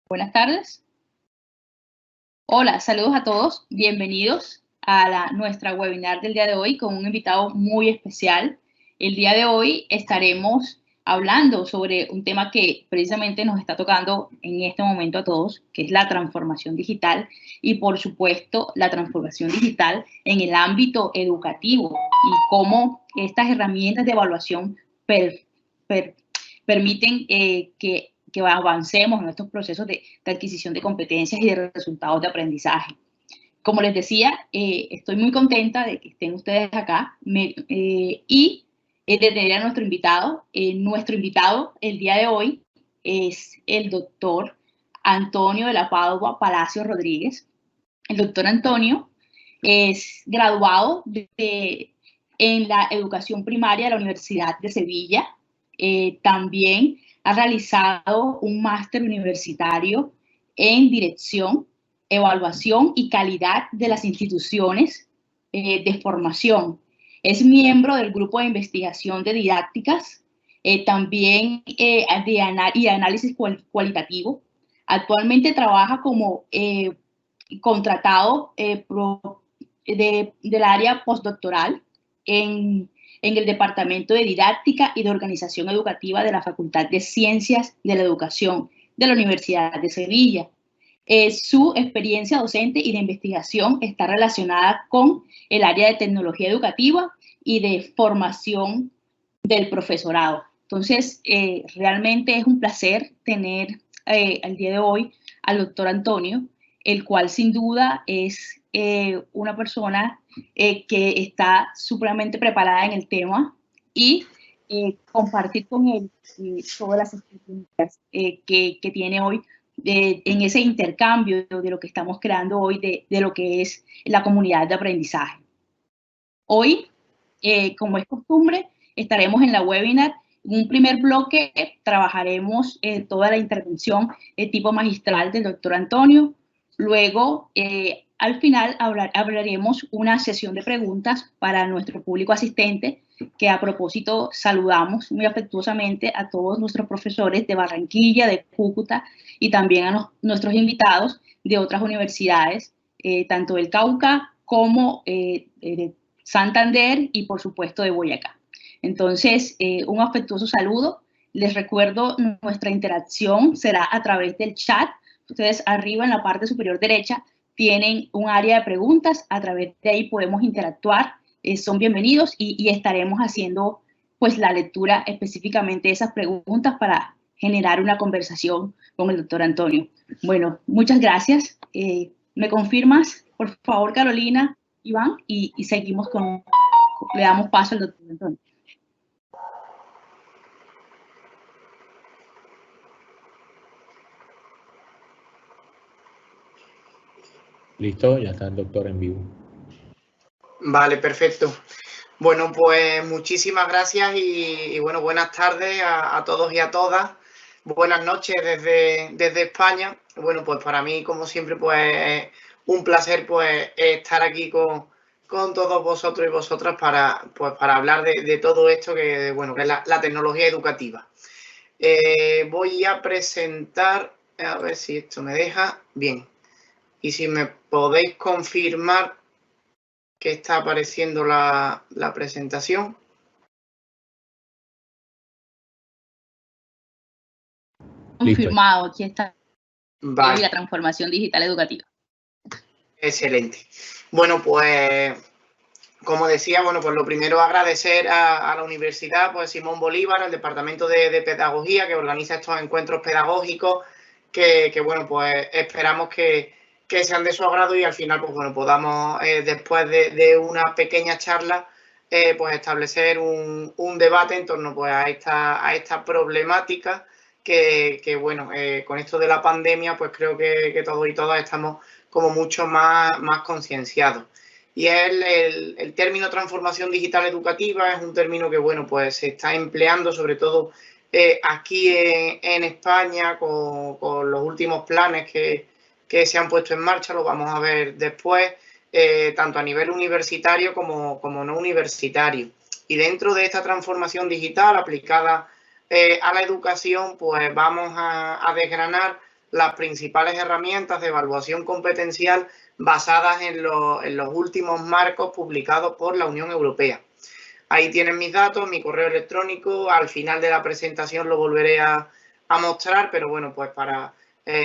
Buenas tardes. Hola, saludos a todos. Bienvenidos a nuestra webinar del día de hoy con un invitado muy especial. El día de hoy estaremos hablando sobre un tema que precisamente nos está tocando en este momento a todos, que es la transformación digital y, por supuesto, la transformación digital en el ámbito educativo y cómo estas herramientas de evaluación permiten que avancemos en estos procesos de adquisición de competencias y de resultados de aprendizaje. Como les decía, estoy muy contenta de que estén ustedes acá y de tener a nuestro invitado. Nuestro invitado el día de hoy es el doctor Antonio de la Padua Palacio Rodríguez. El doctor Antonio es graduado en la educación primaria de la Universidad de Sevilla. También ha realizado un máster universitario en dirección, evaluación y calidad de las instituciones de formación. Es miembro del grupo de investigación de didácticas, también de análisis cualitativo. Actualmente trabaja como contratado del área postdoctoral en el Departamento de Didáctica y de Organización Educativa de la Facultad de Ciencias de la Educación de la Universidad de Sevilla. Su experiencia docente y de investigación está relacionada con el área de tecnología educativa y de formación del profesorado. Entonces, realmente es un placer tener al día de hoy al doctor Antonio, el cual sin duda es una persona que está supremamente preparada en el tema y compartir con él todas las experiencias que tiene hoy en ese intercambio de lo que estamos creando hoy de lo que es la comunidad de aprendizaje. Hoy, como es costumbre, estaremos en la webinar. En un primer bloque trabajaremos toda la intervención tipo magistral del doctor Antonio. Luego, al final, hablaremos una sesión de preguntas para nuestro público asistente, que a propósito saludamos muy afectuosamente a todos nuestros profesores de Barranquilla, de Cúcuta y también a nuestros invitados de otras universidades, tanto del Cauca como de Santander y, por supuesto, de Boyacá. Entonces, un afectuoso saludo. Les recuerdo, nuestra interacción será a través del chat. Ustedes arriba en la parte superior derecha tienen un área de preguntas. A través de ahí podemos interactuar. Son bienvenidos y estaremos haciendo pues la lectura específicamente de esas preguntas para generar una conversación con el doctor Antonio. Bueno, muchas gracias. ¿Me confirmas, por favor, Carolina, Iván? Y seguimos le damos paso al doctor Antonio. Listo, ya está el doctor en vivo. Vale, perfecto. Bueno, pues muchísimas gracias y bueno, buenas tardes a todos y a todas. Buenas noches desde España. Bueno, pues para mí, como siempre, pues un placer pues estar aquí con todos vosotros y vosotras para hablar de todo esto que, bueno, que es la tecnología educativa. Voy a presentar, a ver si esto me deja bien. Y si me podéis confirmar que está apareciendo la presentación. Confirmado, aquí está. Vale. La transformación digital educativa. Excelente. Bueno, pues como decía, bueno, pues lo primero agradecer a la Universidad pues Simón Bolívar, al Departamento de Pedagogía, que organiza estos encuentros pedagógicos, que bueno, pues esperamos que sean de su agrado y al final, pues bueno, podamos después de una pequeña charla, pues establecer un debate en torno pues a esta problemática que bueno, con esto de la pandemia, pues creo que todos y todas estamos como mucho más concienciados. Y el término transformación digital educativa es un término que, bueno, pues se está empleando sobre todo aquí en España con los últimos planes que se han puesto en marcha, lo vamos a ver después, tanto a nivel universitario como no universitario. Y dentro de esta transformación digital aplicada a la educación, pues vamos a desgranar las principales herramientas de evaluación competencial basadas en los últimos marcos publicados por la Unión Europea. Ahí tienen mis datos, mi correo electrónico. Al final de la presentación lo volveré a mostrar, pero bueno, pues para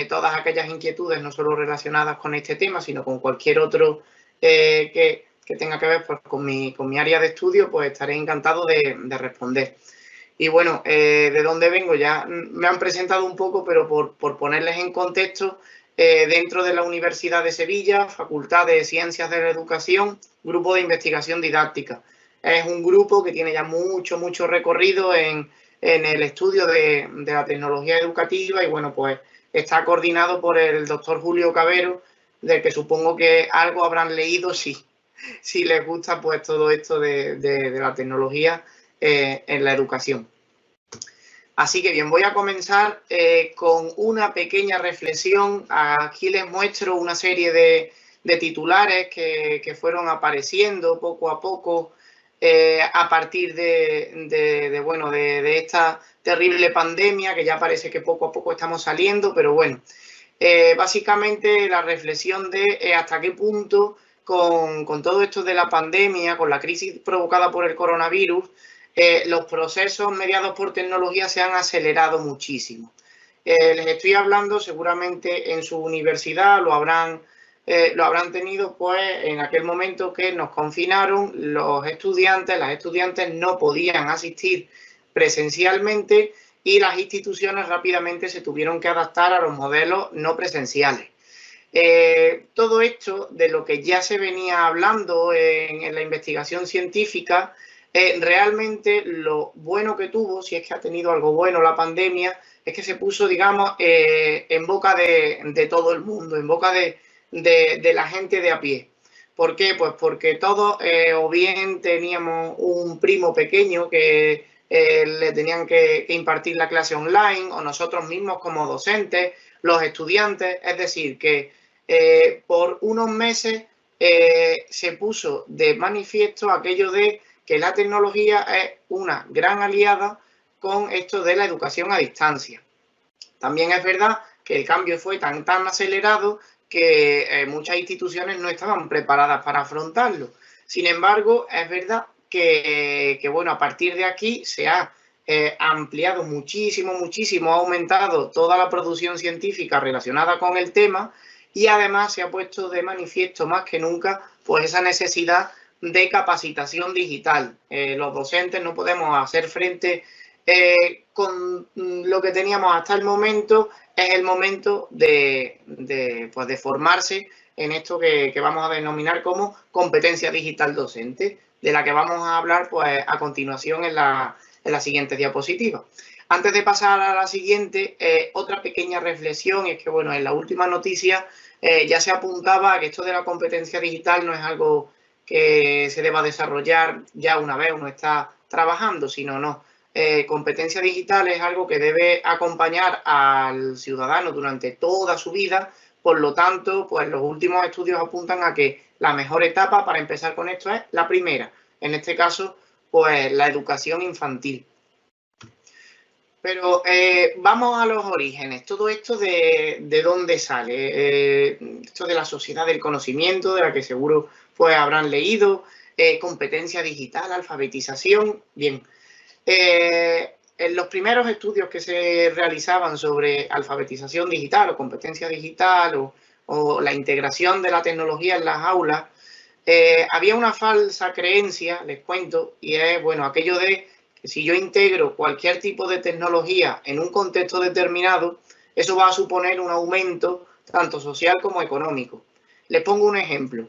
todas aquellas inquietudes, no solo relacionadas con este tema, sino con cualquier otro que tenga que ver pues, con mi área de estudio, pues estaré encantado de responder. Y bueno, ¿de dónde vengo? Ya me han presentado un poco, pero por ponerles en contexto, dentro de la Universidad de Sevilla, Facultad de Ciencias de la Educación, Grupo de Investigación Didáctica. Es un grupo que tiene ya mucho recorrido en el estudio de la tecnología educativa y bueno, pues está coordinado por el doctor Julio Cavero, del que supongo que algo habrán leído si les gusta pues todo esto de la tecnología en la educación. Así que bien, voy a comenzar con una pequeña reflexión. Aquí les muestro una serie de titulares que fueron apareciendo poco a poco a partir de esta terrible pandemia, que ya parece que poco a poco estamos saliendo, pero bueno, básicamente la reflexión de hasta qué punto con todo esto de la pandemia, con la crisis provocada por el coronavirus, los procesos mediados por tecnología se han acelerado muchísimo. Les estoy hablando, seguramente en su universidad lo habrán tenido pues en aquel momento que nos confinaron, las estudiantes no podían asistir presencialmente y las instituciones rápidamente se tuvieron que adaptar a los modelos no presenciales. Todo esto de lo que ya se venía hablando en la investigación científica, realmente lo bueno que tuvo, si es que ha tenido algo bueno la pandemia, es que se puso, digamos, en boca de todo el mundo, en boca de la gente de a pie. ¿Por qué? Pues porque todos o bien teníamos un primo pequeño que le tenían que impartir la clase online, o nosotros mismos como docentes, los estudiantes, es decir, que por unos meses se puso de manifiesto aquello de que la tecnología es una gran aliada con esto de la educación a distancia. También es verdad que el cambio fue tan acelerado que muchas instituciones no estaban preparadas para afrontarlo. Sin embargo, es verdad que bueno, a partir de aquí se ha ampliado muchísimo, ha aumentado toda la producción científica relacionada con el tema y además se ha puesto de manifiesto más que nunca pues esa necesidad de capacitación digital. Los docentes no podemos hacer frente con lo que teníamos hasta el momento. Es el momento de formarse en esto que vamos a denominar como competencia digital docente, de la que vamos a hablar pues a continuación en la siguiente diapositiva. Antes de pasar a la siguiente, otra pequeña reflexión es que, bueno, en la última noticia ya se apuntaba a que esto de la competencia digital no es algo que se deba desarrollar ya una vez uno está trabajando, sino no. Competencia digital es algo que debe acompañar al ciudadano durante toda su vida. Por lo tanto, pues los últimos estudios apuntan a que la mejor etapa para empezar con esto es la primera. En este caso, pues la educación infantil. Pero vamos a los orígenes. Todo esto de dónde sale. Esto de la sociedad del conocimiento, de la que seguro pues habrán leído. Competencia digital, alfabetización. Bien. En los primeros estudios que se realizaban sobre alfabetización digital o competencia digital o la integración de la tecnología en las aulas, había una falsa creencia, les cuento, y es, bueno, aquello de que si yo integro cualquier tipo de tecnología en un contexto determinado, eso va a suponer un aumento tanto social como económico. Les pongo un ejemplo.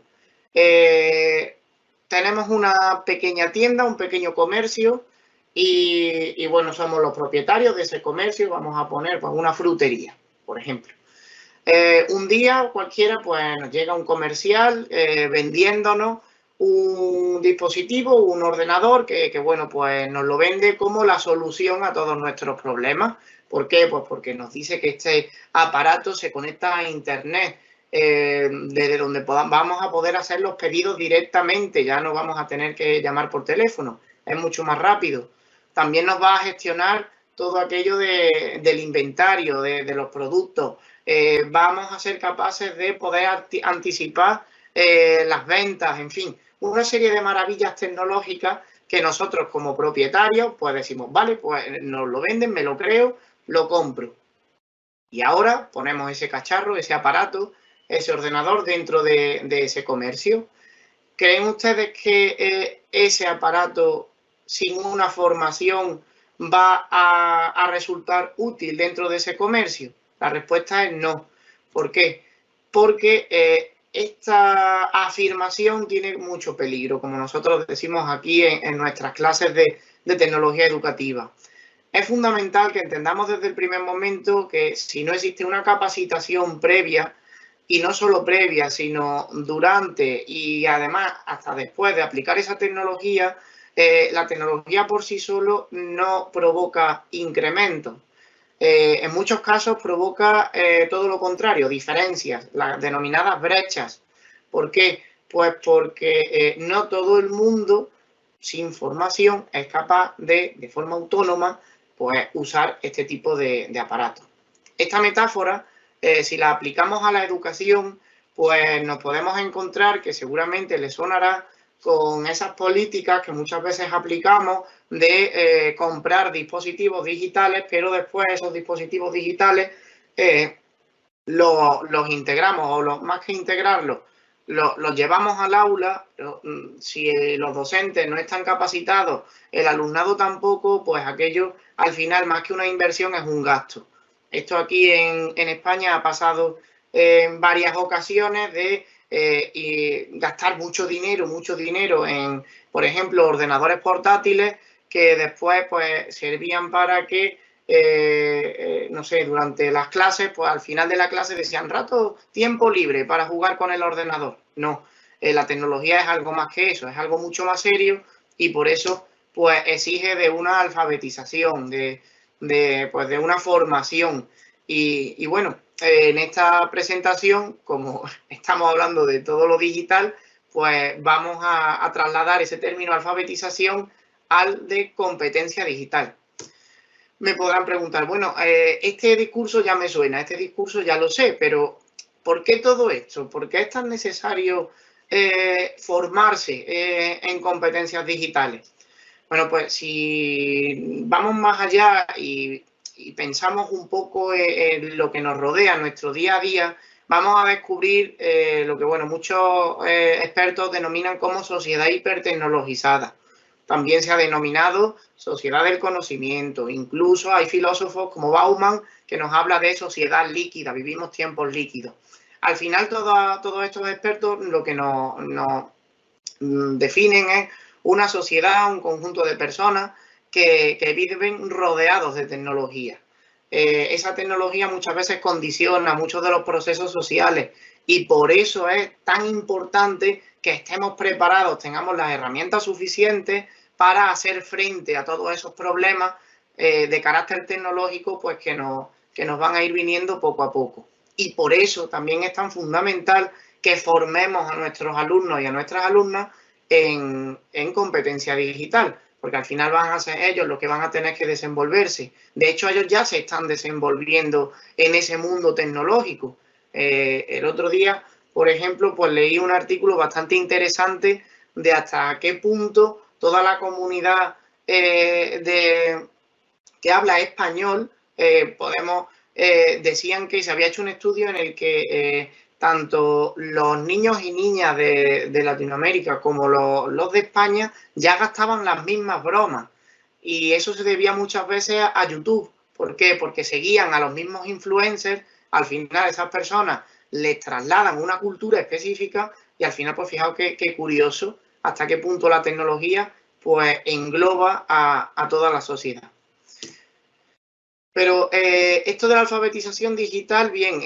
Tenemos una pequeña tienda, un pequeño comercio, y bueno, somos los propietarios de ese comercio. Vamos a poner pues una frutería, por ejemplo. Un día cualquiera pues nos llega un comercial vendiéndonos un dispositivo, un ordenador que bueno, pues nos lo vende como la solución a todos nuestros problemas. ¿Por qué? Pues porque nos dice que este aparato se conecta a internet, desde donde vamos a poder hacer los pedidos directamente, ya no vamos a tener que llamar por teléfono, es mucho más rápido. También nos va a gestionar todo aquello del inventario, de los productos. vamos a ser capaces de poder anticipar las ventas, en fin, una serie de maravillas tecnológicas que nosotros como propietarios pues decimos, vale, pues nos lo venden, me lo creo, lo compro. Y ahora ponemos ese cacharro, ese aparato, ese ordenador dentro de ese comercio. ¿Creen ustedes que ese aparato sin una formación va a resultar útil dentro de ese comercio? La respuesta es no. ¿Por qué? Porque esta afirmación tiene mucho peligro, como nosotros decimos aquí en nuestras clases de tecnología educativa. Es fundamental que entendamos desde el primer momento que si no existe una capacitación previa, y no solo previa, sino durante y además hasta después de aplicar esa tecnología, la tecnología por sí solo no provoca incrementos. En muchos casos provoca todo lo contrario, diferencias, las denominadas brechas. ¿Por qué? Pues porque no todo el mundo sin formación es capaz de forma autónoma, pues usar este tipo de aparatos. Esta metáfora, si la aplicamos a la educación, pues nos podemos encontrar que seguramente le sonará con esas políticas que muchas veces aplicamos de comprar dispositivos digitales, pero después esos dispositivos digitales los integramos, o más que integrarlos, los llevamos al aula. Si los docentes no están capacitados, el alumnado tampoco, pues aquello al final más que una inversión es un gasto. Esto aquí en España ha pasado en varias ocasiones de gastar mucho dinero en, por ejemplo, ordenadores portátiles que después pues servían para que no sé, durante las clases, pues al final de la clase decían tiempo libre para jugar con el ordenador. No, la tecnología es algo más que eso, es algo mucho más serio y por eso pues exige de una alfabetización, de una formación. Y bueno, en esta presentación, como estamos hablando de todo lo digital, pues vamos a trasladar ese término alfabetización al de competencia digital. Me podrán preguntar, bueno, este discurso ya me suena, este discurso ya lo sé, pero ¿por qué todo esto? ¿Por qué es tan necesario formarse en competencias digitales? Bueno, pues si vamos más allá y pensamos un poco en lo que nos rodea, nuestro día a día, vamos a descubrir lo que, bueno, muchos expertos denominan como sociedad hipertecnologizada. También se ha denominado sociedad del conocimiento. Incluso hay filósofos como Bauman que nos habla de sociedad líquida, vivimos tiempos líquidos. Al final, todos estos expertos lo que nos definen es una sociedad, un conjunto de personas que viven rodeados de tecnología. Esa tecnología muchas veces condiciona muchos de los procesos sociales y por eso es tan importante que estemos preparados, tengamos las herramientas suficientes para hacer frente a todos esos problemas de carácter tecnológico, pues que nos van a ir viniendo poco a poco. Y por eso también es tan fundamental que formemos a nuestros alumnos y a nuestras alumnas en competencia digital, porque al final van a ser ellos los que van a tener que desenvolverse. De hecho, ellos ya se están desenvolviendo en ese mundo tecnológico. El otro día, por ejemplo, pues leí un artículo bastante interesante de hasta qué punto toda la comunidad que habla español, decían que se había hecho un estudio en el que tanto los niños y niñas de Latinoamérica como los de España ya gastaban las mismas bromas. Y eso se debía muchas veces a YouTube. ¿Por qué? Porque seguían a los mismos influencers. Al final esas personas les trasladan una cultura específica y al final, pues fijaos qué curioso hasta qué punto la tecnología pues engloba a toda la sociedad. Pero esto de la alfabetización digital, bien,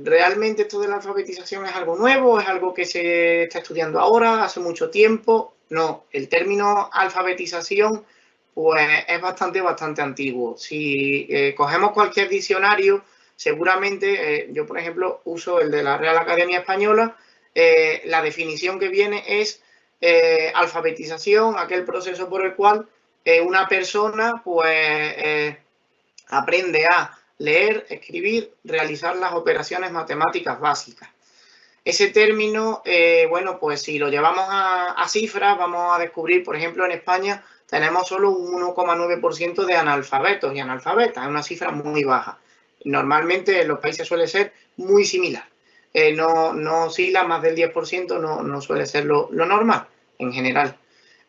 ¿realmente esto de la alfabetización es algo nuevo? ¿Es algo que se está estudiando ahora, hace mucho tiempo? No, el término alfabetización pues es bastante antiguo. Si cogemos cualquier diccionario, seguramente, yo por ejemplo uso el de la Real Academia Española, la definición que viene es alfabetización, aquel proceso por el cual una persona pues aprende a leer, escribir, realizar las operaciones matemáticas básicas. Ese término, bueno, pues si lo llevamos a cifras, vamos a descubrir, por ejemplo, en España tenemos solo un 1,9% de analfabetos y analfabetas, es una cifra muy baja. Normalmente en los países suele ser muy similar. No oscila más del 10%, no suele ser lo normal en general.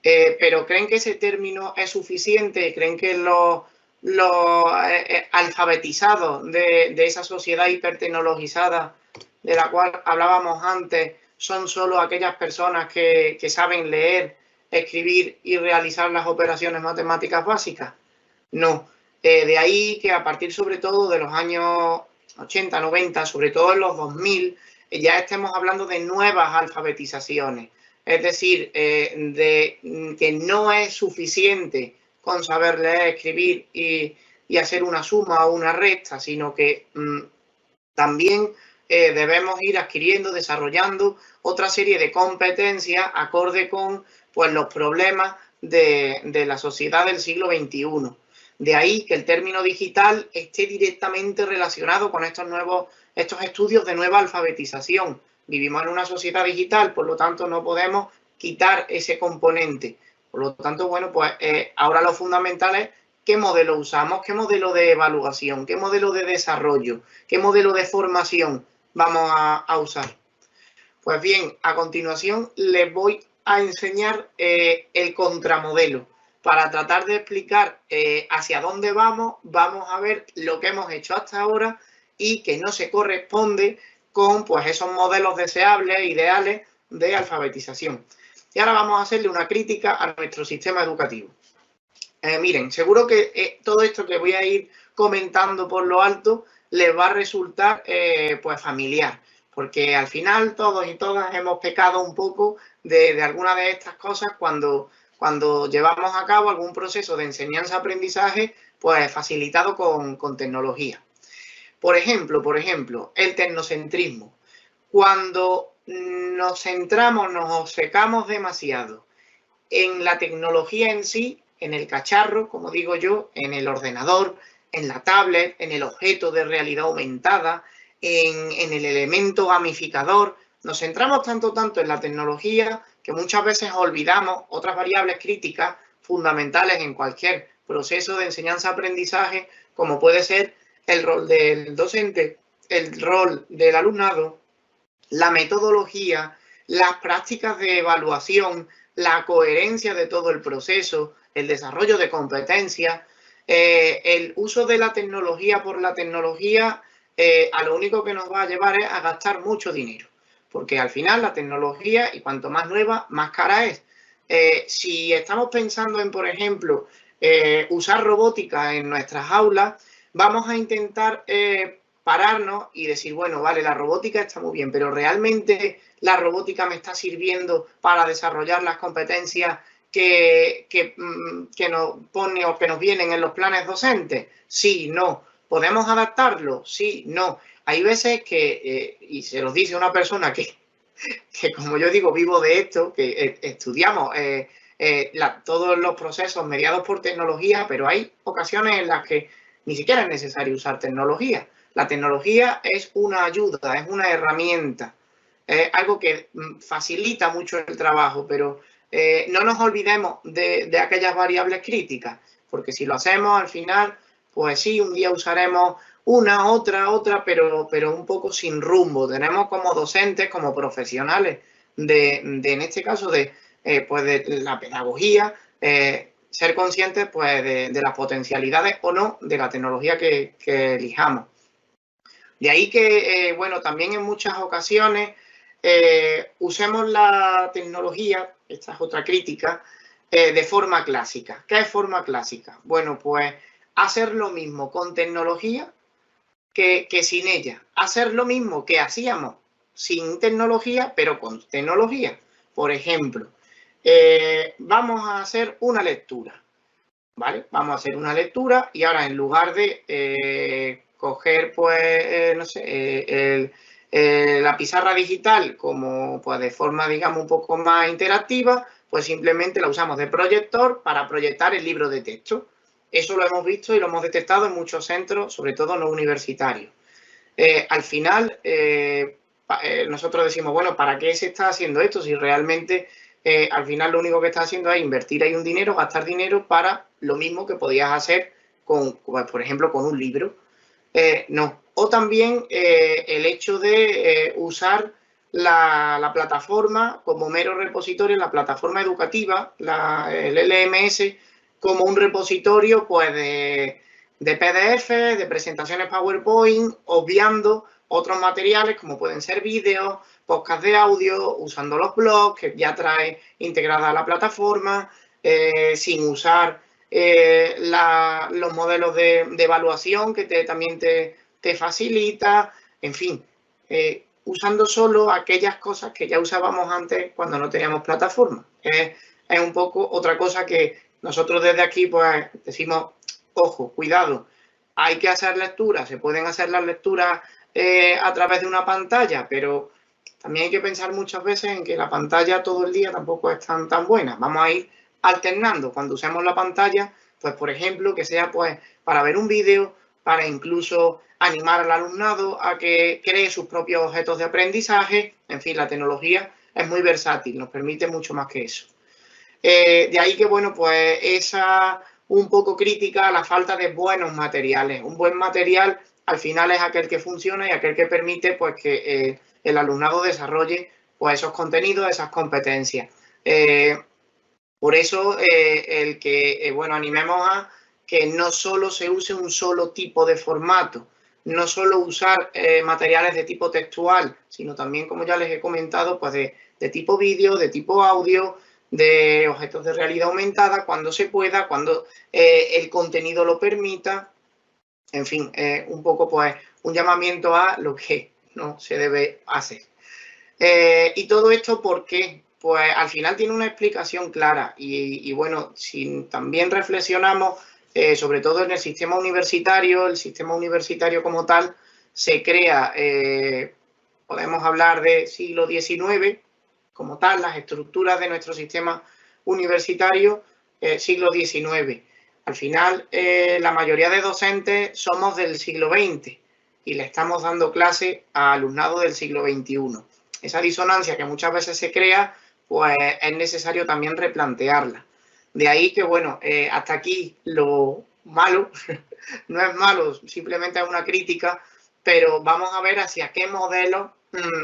Pero ¿creen que ese término es suficiente? ¿Creen que los alfabetizados de esa sociedad hipertecnologizada de la cual hablábamos antes son solo aquellas personas que saben leer, escribir y realizar las operaciones matemáticas básicas? No. De ahí que a partir sobre todo de los años 80, 90, sobre todo en los 2000, ya estemos hablando de nuevas alfabetizaciones. Es decir, de que no es suficiente con saber leer, escribir y hacer una suma o una resta, sino que también debemos ir adquiriendo, desarrollando otra serie de competencias acorde con pues, los problemas de la sociedad del siglo XXI. De ahí que el término digital esté directamente relacionado con estos estudios de nueva alfabetización. Vivimos en una sociedad digital, por lo tanto no podemos quitar ese componente. Por lo tanto, bueno, pues ahora lo fundamental es qué modelo usamos, qué modelo de evaluación, qué modelo de desarrollo, qué modelo de formación vamos a usar. Pues bien, a continuación les voy a enseñar el contramodelo. Para tratar de explicar hacia dónde vamos a ver lo que hemos hecho hasta ahora y que no se corresponde con pues, esos modelos deseables, ideales de alfabetización. Y ahora vamos a hacerle una crítica a nuestro sistema educativo. Miren, seguro que todo esto que voy a ir comentando por lo alto les va a resultar pues familiar, porque al final todos y todas hemos pecado un poco de alguna de estas cosas cuando llevamos a cabo algún proceso de enseñanza-aprendizaje pues facilitado con tecnología. Por ejemplo, el tecnocentrismo. Cuando nos centramos, nos obcecamos demasiado en la tecnología en sí, en el cacharro, como digo yo, en el ordenador, en la tablet, en el objeto de realidad aumentada, en el elemento gamificador, nos centramos tanto en la tecnología que muchas veces olvidamos otras variables críticas fundamentales en cualquier proceso de enseñanza-aprendizaje, como puede ser el rol del docente, el rol del alumnado, la metodología, las prácticas de evaluación, la coherencia de todo el proceso, el desarrollo de competencias, el uso de la tecnología por la tecnología, a lo único que nos va a llevar es a gastar mucho dinero. Porque al final la tecnología, y cuanto más nueva, más cara es. Si estamos pensando en, por ejemplo, usar robótica en nuestras aulas, vamos a intentar pararnos y decir, bueno, vale, la robótica está muy bien, pero ¿realmente la robótica me está sirviendo para desarrollar las competencias que nos pone o que nos vienen en los planes docentes? Sí, no. ¿Podemos adaptarlo? Sí, no. Hay veces que, y se los dice una persona que como yo digo, vivo de esto, que estudiamos todos los procesos mediados por tecnología, pero hay ocasiones en las que ni siquiera es necesario usar tecnología. La tecnología es una ayuda, es una herramienta, es algo que facilita mucho el trabajo, pero no nos olvidemos de aquellas variables críticas, porque si lo hacemos al final, pues sí, un día usaremos una, otra, pero un poco sin rumbo. Tenemos como docentes, como profesionales en este caso, pues de la pedagogía, ser conscientes pues, de las potencialidades o no de la tecnología que elijamos. De ahí que, bueno, también en muchas ocasiones usemos la tecnología, esta es otra crítica, de forma clásica. ¿Qué es forma clásica? Bueno, pues hacer lo mismo con tecnología que sin ella. Hacer lo mismo que hacíamos sin tecnología, pero con tecnología. Por ejemplo, vamos a hacer una lectura, ¿vale? Vamos a hacer una lectura y ahora en lugar de coger, pues, no sé, la pizarra digital como, pues, de forma, digamos, un poco más interactiva, pues simplemente la usamos de proyector para proyectar el libro de texto. Eso lo hemos visto y lo hemos detectado en muchos centros, sobre todo no universitarios. Al final, nosotros decimos, bueno, ¿para qué se está haciendo esto? Si realmente al final lo único que está haciendo es invertir ahí un dinero, gastar dinero para lo mismo que podías hacer con, por ejemplo, con un libro. No. O también el hecho de usar la plataforma como mero repositorio, la plataforma educativa, el LMS, como un repositorio pues, de PDF, de presentaciones PowerPoint, obviando otros materiales como pueden ser vídeos, podcast de audio, usando los blogs que ya trae integrada la plataforma, sin usar los modelos de evaluación que también te facilita, en fin, usando solo aquellas cosas que ya usábamos antes cuando no teníamos plataforma. Es un poco otra cosa que nosotros desde aquí pues decimos, ojo, cuidado, hay que hacer lecturas, se pueden hacer las lecturas a través de una pantalla, pero también hay que pensar muchas veces en que la pantalla todo el día tampoco es tan buena. Vamos a ir alternando cuando usemos la pantalla, pues por ejemplo, que sea pues para ver un vídeo, para incluso animar al alumnado a que cree sus propios objetos de aprendizaje. En fin, la tecnología es muy versátil, nos permite mucho más que eso. De ahí que, bueno, pues esa un poco crítica a la falta de buenos materiales. Un buen material al final es aquel que funciona y aquel que permite pues que el alumnado desarrolle pues esos contenidos, esas competencias. Por eso el que, bueno, animemos a que no solo se use un solo tipo de formato, no solo usar materiales de tipo textual, sino también, como ya les he comentado, pues de tipo vídeo, de tipo audio, de objetos de realidad aumentada, cuando se pueda, cuando el contenido lo permita. En fin, un poco pues un llamamiento a lo que no se debe hacer. Y todo esto, ¿por qué? Pues al final tiene una explicación clara y bueno, si también reflexionamos, sobre todo en el sistema universitario como tal, se crea, podemos hablar de siglo XIX, como tal, las estructuras de nuestro sistema universitario, siglo XIX. Al final, la mayoría de docentes somos del siglo XX y le estamos dando clase a alumnado del siglo XXI. Esa disonancia que muchas veces se crea, pues es necesario también replantearla. De ahí que, bueno, hasta aquí lo malo, no es malo, simplemente es una crítica, pero vamos a ver hacia qué modelo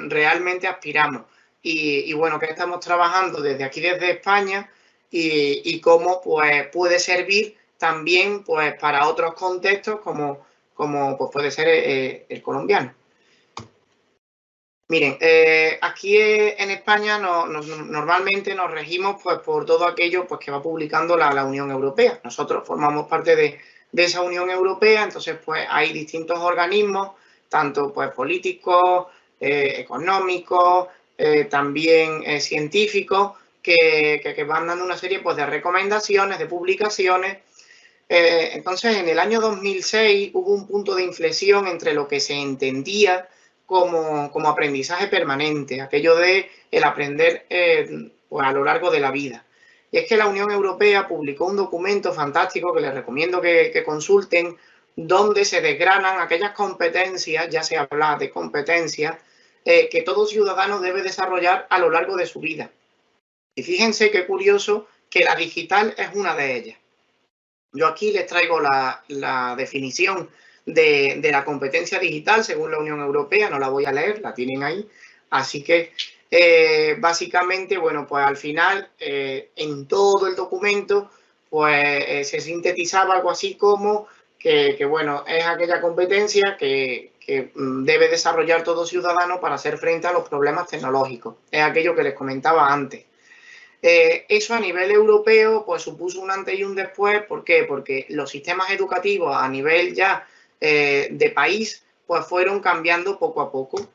realmente aspiramos. Y bueno, que estamos trabajando desde aquí, desde España, y cómo pues, puede servir también pues, para otros contextos como pues, puede ser el colombiano. Miren, aquí en España normalmente nos regimos pues, por todo aquello pues, que va publicando la Unión Europea. Nosotros formamos parte de esa Unión Europea, entonces pues, hay distintos organismos, tanto pues, políticos, económicos, también científicos, que van dando una serie pues, de recomendaciones, de publicaciones. Entonces, en el año 2006 hubo un punto de inflexión entre lo que se entendía como aprendizaje permanente, aquello de el aprender pues a lo largo de la vida. Y es que la Unión Europea publicó un documento fantástico que les recomiendo que consulten, donde se desgranan aquellas competencias, ya se habla de competencias, que todo ciudadano debe desarrollar a lo largo de su vida. Y fíjense qué curioso que la digital es una de ellas. Yo aquí les traigo la definición de la competencia digital según la Unión Europea, no la voy a leer, la tienen ahí. Así que básicamente, bueno, pues al final en todo el documento pues se sintetizaba algo así como que bueno, es aquella competencia que debe desarrollar todo ciudadano para hacer frente a los problemas tecnológicos. Es aquello que les comentaba antes. Eso a nivel europeo pues supuso un antes y un después. ¿Por qué? Porque los sistemas educativos a nivel ya de país pues fueron cambiando poco a poco.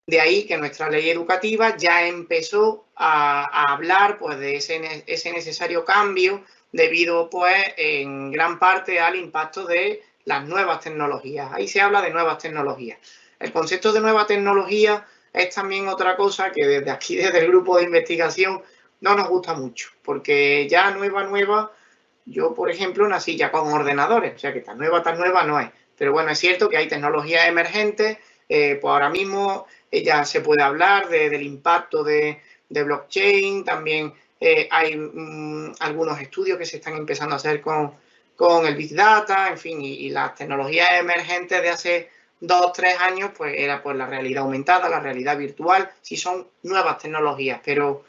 De ahí que nuestra ley educativa ya empezó a hablar pues de ese necesario cambio debido pues en gran parte al impacto de las nuevas tecnologías. Ahí se habla de nuevas tecnologías. El concepto de nueva tecnología es también otra cosa que desde aquí, desde el grupo de investigación, no nos gusta mucho, porque ya nueva Yo, por ejemplo, nací ya con ordenadores, o sea que tan nueva no es. Pero bueno, es cierto que hay tecnologías emergentes, pues ahora mismo ya se puede hablar del impacto de blockchain, también hay algunos estudios que se están empezando a hacer con el Big Data, en fin, y las tecnologías emergentes de hace 2 o 3 años, pues era pues la realidad aumentada, la realidad virtual, sí son nuevas tecnologías, pero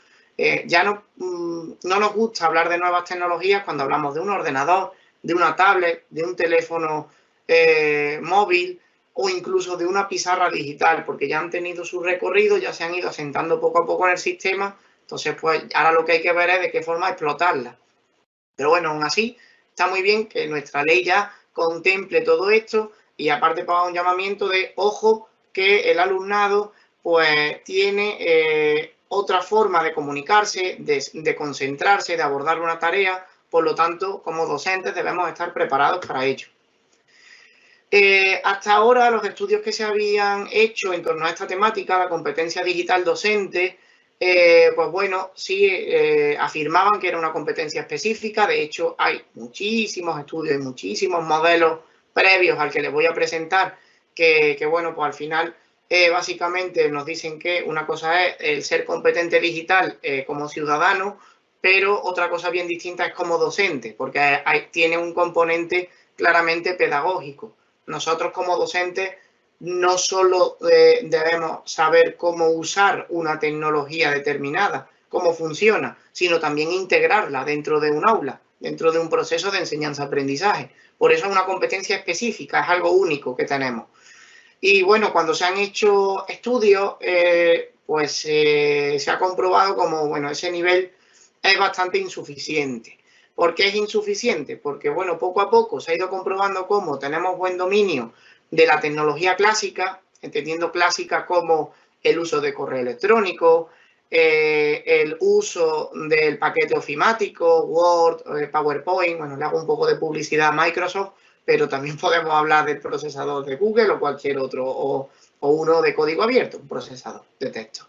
ya no nos gusta hablar de nuevas tecnologías cuando hablamos de un ordenador, de una tablet, de un teléfono móvil o incluso de una pizarra digital, porque ya han tenido su recorrido, ya se han ido asentando poco a poco en el sistema, entonces pues ahora lo que hay que ver es de qué forma explotarla. Pero bueno, aún así, está muy bien que nuestra ley ya contemple todo esto y aparte para un llamamiento de ojo que el alumnado pues tiene otra forma de comunicarse, de concentrarse, de abordar una tarea, por lo tanto, como docentes debemos estar preparados para ello. Hasta ahora los estudios que se habían hecho en torno a esta temática, la competencia digital docente, pues bueno, sí afirmaban que era una competencia específica. De hecho, hay muchísimos estudios y muchísimos modelos previos al que les voy a presentar que bueno, pues al final básicamente nos dicen que una cosa es el ser competente digital como ciudadano, pero otra cosa bien distinta es como docente, porque tiene un componente claramente pedagógico. Nosotros como docentes no solo debemos saber cómo usar una tecnología determinada, cómo funciona, sino también integrarla dentro de un aula, dentro de un proceso de enseñanza-aprendizaje. Por eso es una competencia específica, es algo único que tenemos. Y bueno, cuando se han hecho estudios, pues se ha comprobado como, bueno, ese nivel es bastante insuficiente. ¿Por qué es insuficiente? Porque, bueno, poco a poco se ha ido comprobando cómo tenemos buen dominio de la tecnología clásica, entendiendo clásica como el uso de correo electrónico, el uso del paquete ofimático, Word, PowerPoint, bueno, le hago un poco de publicidad a Microsoft, pero también podemos hablar del procesador de Google o cualquier otro, o uno de código abierto, un procesador de texto.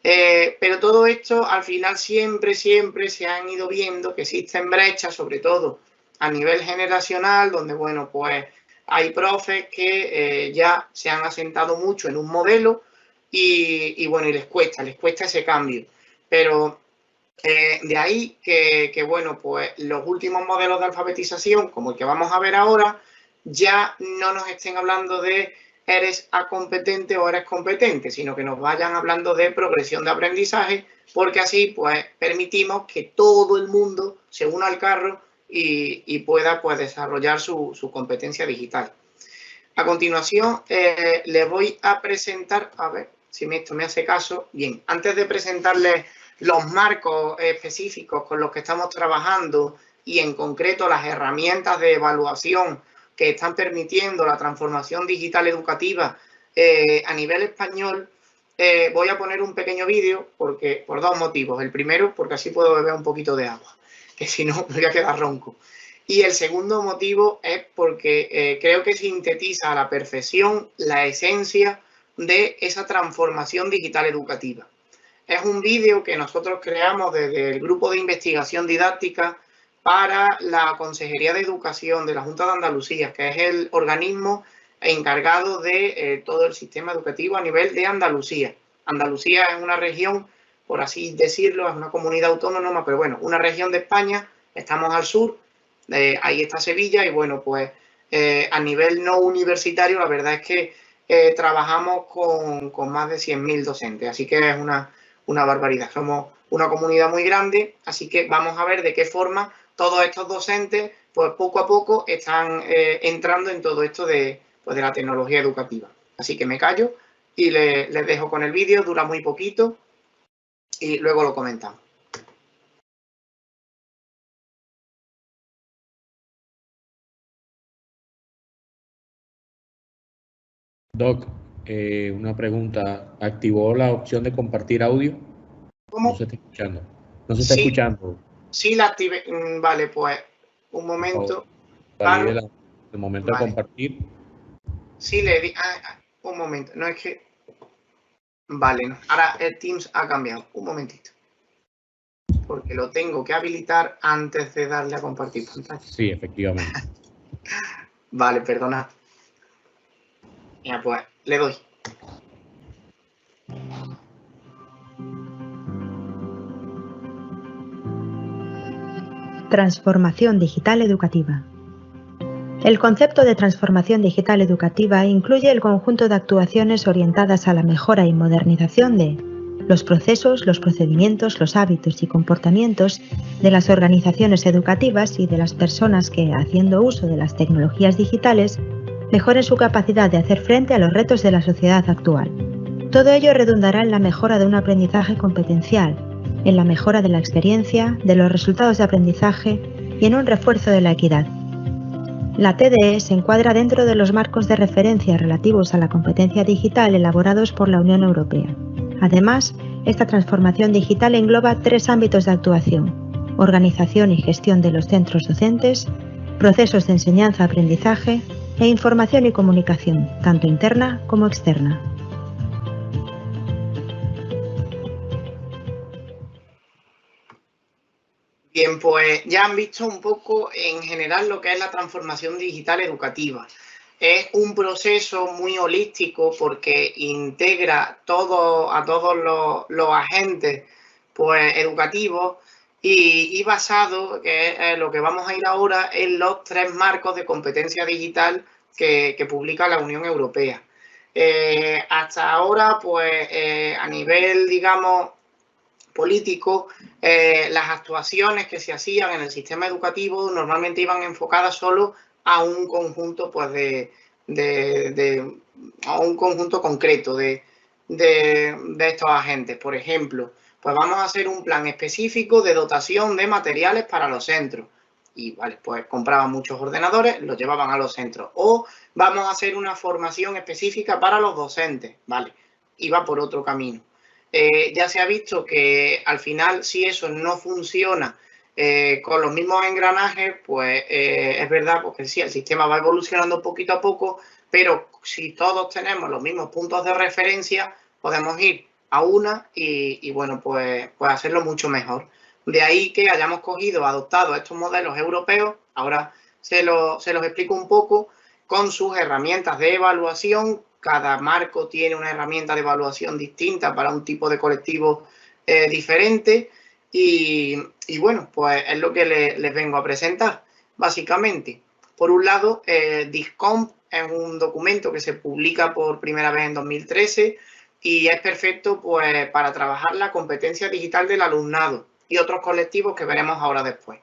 Pero todo esto al final siempre se han ido viendo que existen brechas, sobre todo a nivel generacional, donde bueno, pues hay profes que ya se han asentado mucho en un modelo y bueno, y les cuesta ese cambio. Pero de ahí que bueno, pues los últimos modelos de alfabetización, como el que vamos a ver ahora, ya no nos estén hablando de eres acompetente o eres competente, sino que nos vayan hablando de progresión de aprendizaje, porque así pues permitimos que todo el mundo se una al carro y pueda pues desarrollar su competencia digital. A continuación les voy a presentar, a ver si esto me hace caso. Bien, antes de presentarles los marcos específicos con los que estamos trabajando y en concreto las herramientas de evaluación que están permitiendo la transformación digital educativa a nivel español, voy a poner un pequeño vídeo por 2 motivos. El primero, porque así puedo beber un poquito de agua, que si no me voy a quedar ronco. Y el segundo motivo es porque creo que sintetiza a la perfección la esencia de esa transformación digital educativa. Es un vídeo que nosotros creamos desde el Grupo de Investigación Didáctica para la Consejería de Educación de la Junta de Andalucía, que es el organismo encargado de todo el sistema educativo a nivel de Andalucía. Andalucía es una región, por así decirlo, es una comunidad autónoma, pero bueno, una región de España, estamos al sur, ahí está Sevilla y bueno, pues a nivel no universitario la verdad es que trabajamos con más de 100.000 docentes, así que es una barbaridad. Somos una comunidad muy grande, así que vamos a ver de qué forma todos estos docentes, pues poco a poco están entrando en todo esto de la tecnología educativa. Así que me callo y les dejo con el vídeo, dura muy poquito y luego lo comentamos. Doc, una pregunta. ¿Activó la opción de compartir audio? ¿Cómo? No se está escuchando. No se está escuchando. Sí, la activé. Vale, pues un momento. Valide el momento de compartir. Sí, le di. Un momento. No es que. Vale, no. Ahora el Teams ha cambiado. Un momentito. porque lo tengo que habilitar antes de darle a compartir pantalla. Sí, efectivamente. Vale, perdona. Ya, pues, le doy. Transformación digital educativa. El concepto de transformación digital educativa incluye el conjunto de actuaciones orientadas a la mejora y modernización de los procesos, los procedimientos, los hábitos y comportamientos de las organizaciones educativas y de las personas que, haciendo uso de las tecnologías digitales, mejoren su capacidad de hacer frente a los retos de la sociedad actual. Todo ello redundará en la mejora de un aprendizaje competencial, en la mejora de la experiencia, de los resultados de aprendizaje y en un refuerzo de la equidad. La TDE se encuadra dentro de los marcos de referencia relativos a la competencia digital elaborados por la Unión Europea. Además, esta transformación digital engloba 3 ámbitos de actuación: organización y gestión de los centros docentes, procesos de enseñanza-aprendizaje e información y comunicación, tanto interna como externa. Bien, pues ya han visto un poco en general lo que es la transformación digital educativa. Es un proceso muy holístico porque integra a todos los agentes pues, educativos y basado, que es lo que vamos a ir ahora, en los 3 marcos de competencia digital que publica la Unión Europea. Hasta ahora, pues a nivel, digamos, político, las actuaciones que se hacían en el sistema educativo normalmente iban enfocadas solo a un conjunto, pues, a un conjunto concreto de estos agentes. Por ejemplo, pues vamos a hacer un plan específico de dotación de materiales para los centros. Y vale, pues compraban muchos ordenadores, los llevaban a los centros. O vamos a hacer una formación específica para los docentes, vale, iba por otro camino. Ya se ha visto que al final, si eso no funciona con los mismos engranajes, pues es verdad, porque sí, el sistema va evolucionando poquito a poco, pero si todos tenemos los mismos puntos de referencia, podemos ir a una y bueno, pues hacerlo mucho mejor. De ahí que hayamos adoptado estos modelos europeos, ahora se los explico un poco, con sus herramientas de evaluación. Cada marco tiene una herramienta de evaluación distinta para un tipo de colectivo diferente y bueno, pues es lo que les vengo a presentar, básicamente. Por un lado, DISCOMP es un documento que se publica por primera vez en 2013 y es perfecto pues, para trabajar la competencia digital del alumnado y otros colectivos que veremos ahora después.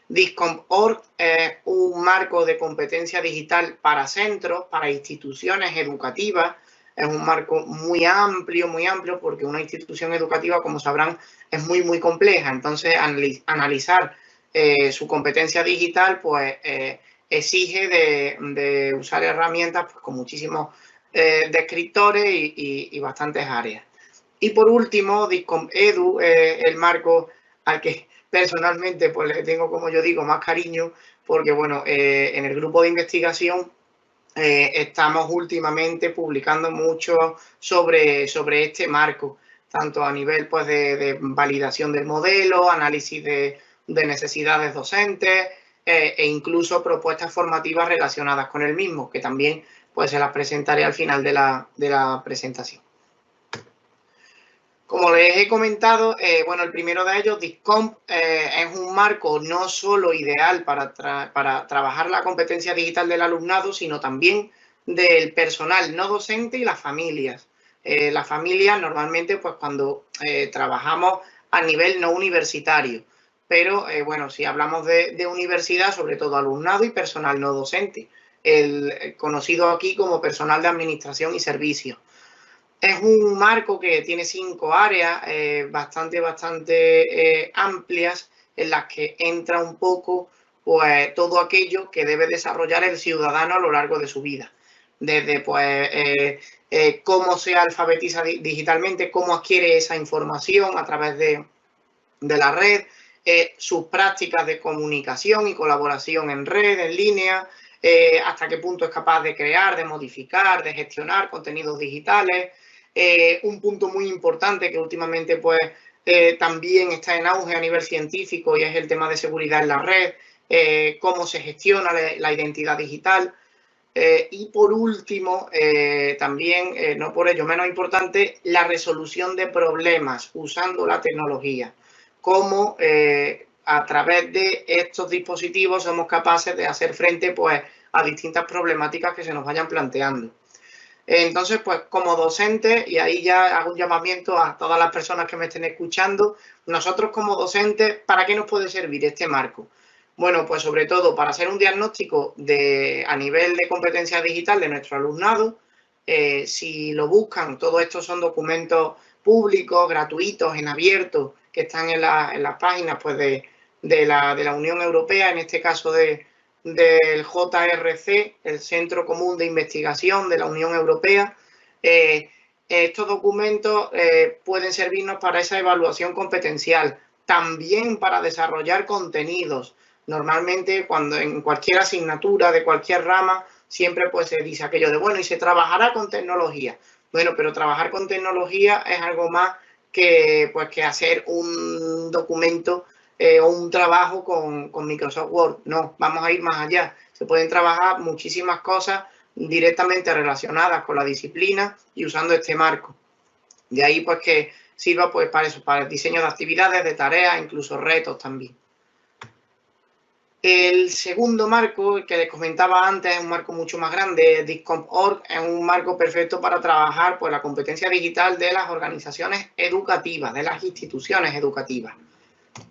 DISCOMP.org es un marco de competencia digital para centros, para instituciones educativas. Es un marco muy amplio, porque una institución educativa, como sabrán, es muy compleja. Entonces, analizar su competencia digital, pues, exige de usar herramientas pues, con muchísimos descriptores y bastantes áreas. Y por último, DISCOMP Edu, el marco al que personalmente pues le tengo, como yo digo, más cariño, porque bueno, en el grupo de investigación estamos últimamente publicando mucho sobre este marco, tanto a nivel pues de validación del modelo, análisis de necesidades docentes e incluso propuestas formativas relacionadas con el mismo, que también pues se las presentaré al final de la presentación. Como les he comentado, bueno, el primero de ellos, DISCOMP, es un marco no solo ideal para trabajar la competencia digital del alumnado, sino también del personal no docente y las familias. Las familias normalmente, pues cuando trabajamos a nivel no universitario, pero bueno, si hablamos de universidad, sobre todo alumnado y personal no docente, el conocido aquí como personal de administración y servicios. Es un marco que tiene 5 áreas bastante amplias en las que entra un poco pues, todo aquello que debe desarrollar el ciudadano a lo largo de su vida. Desde pues, cómo se alfabetiza digitalmente, cómo adquiere esa información a través de la red, sus prácticas de comunicación y colaboración en red, en línea, hasta qué punto es capaz de crear, de modificar, de gestionar contenidos digitales. Un punto muy importante que últimamente pues, también está en auge a nivel científico y es el tema de seguridad en la red, cómo se gestiona la identidad digital. Y por último, también, no por ello menos importante, la resolución de problemas usando la tecnología. Cómo a través de estos dispositivos somos capaces de hacer frente pues, a distintas problemáticas que se nos vayan planteando. Entonces, pues como docentes, y ahí ya hago un llamamiento a todas las personas que me estén escuchando, nosotros como docentes, ¿para qué nos puede servir este marco? Bueno, pues sobre todo para hacer un diagnóstico a nivel de competencia digital de nuestro alumnado. Si lo buscan, todo esto son documentos públicos, gratuitos, en abierto, que están en las páginas pues, de la Unión Europea, en este caso del JRC, el Centro Común de Investigación de la Unión Europea. Estos documentos pueden servirnos para esa evaluación competencial, también para desarrollar contenidos. Normalmente, cuando en cualquier asignatura de cualquier rama, siempre pues se dice aquello de, bueno, y se trabajará con tecnología. Bueno, pero trabajar con tecnología es algo más que hacer un documento o un trabajo con Microsoft Word. No, vamos a ir más allá. Se pueden trabajar muchísimas cosas directamente relacionadas con la disciplina y usando este marco. De ahí pues que sirva pues para eso, para el diseño de actividades, de tareas, incluso retos también. El segundo marco, el que les comentaba antes, es un marco mucho más grande, DISCOMP.org, es un marco perfecto para trabajar pues, la competencia digital de las organizaciones educativas, de las instituciones educativas.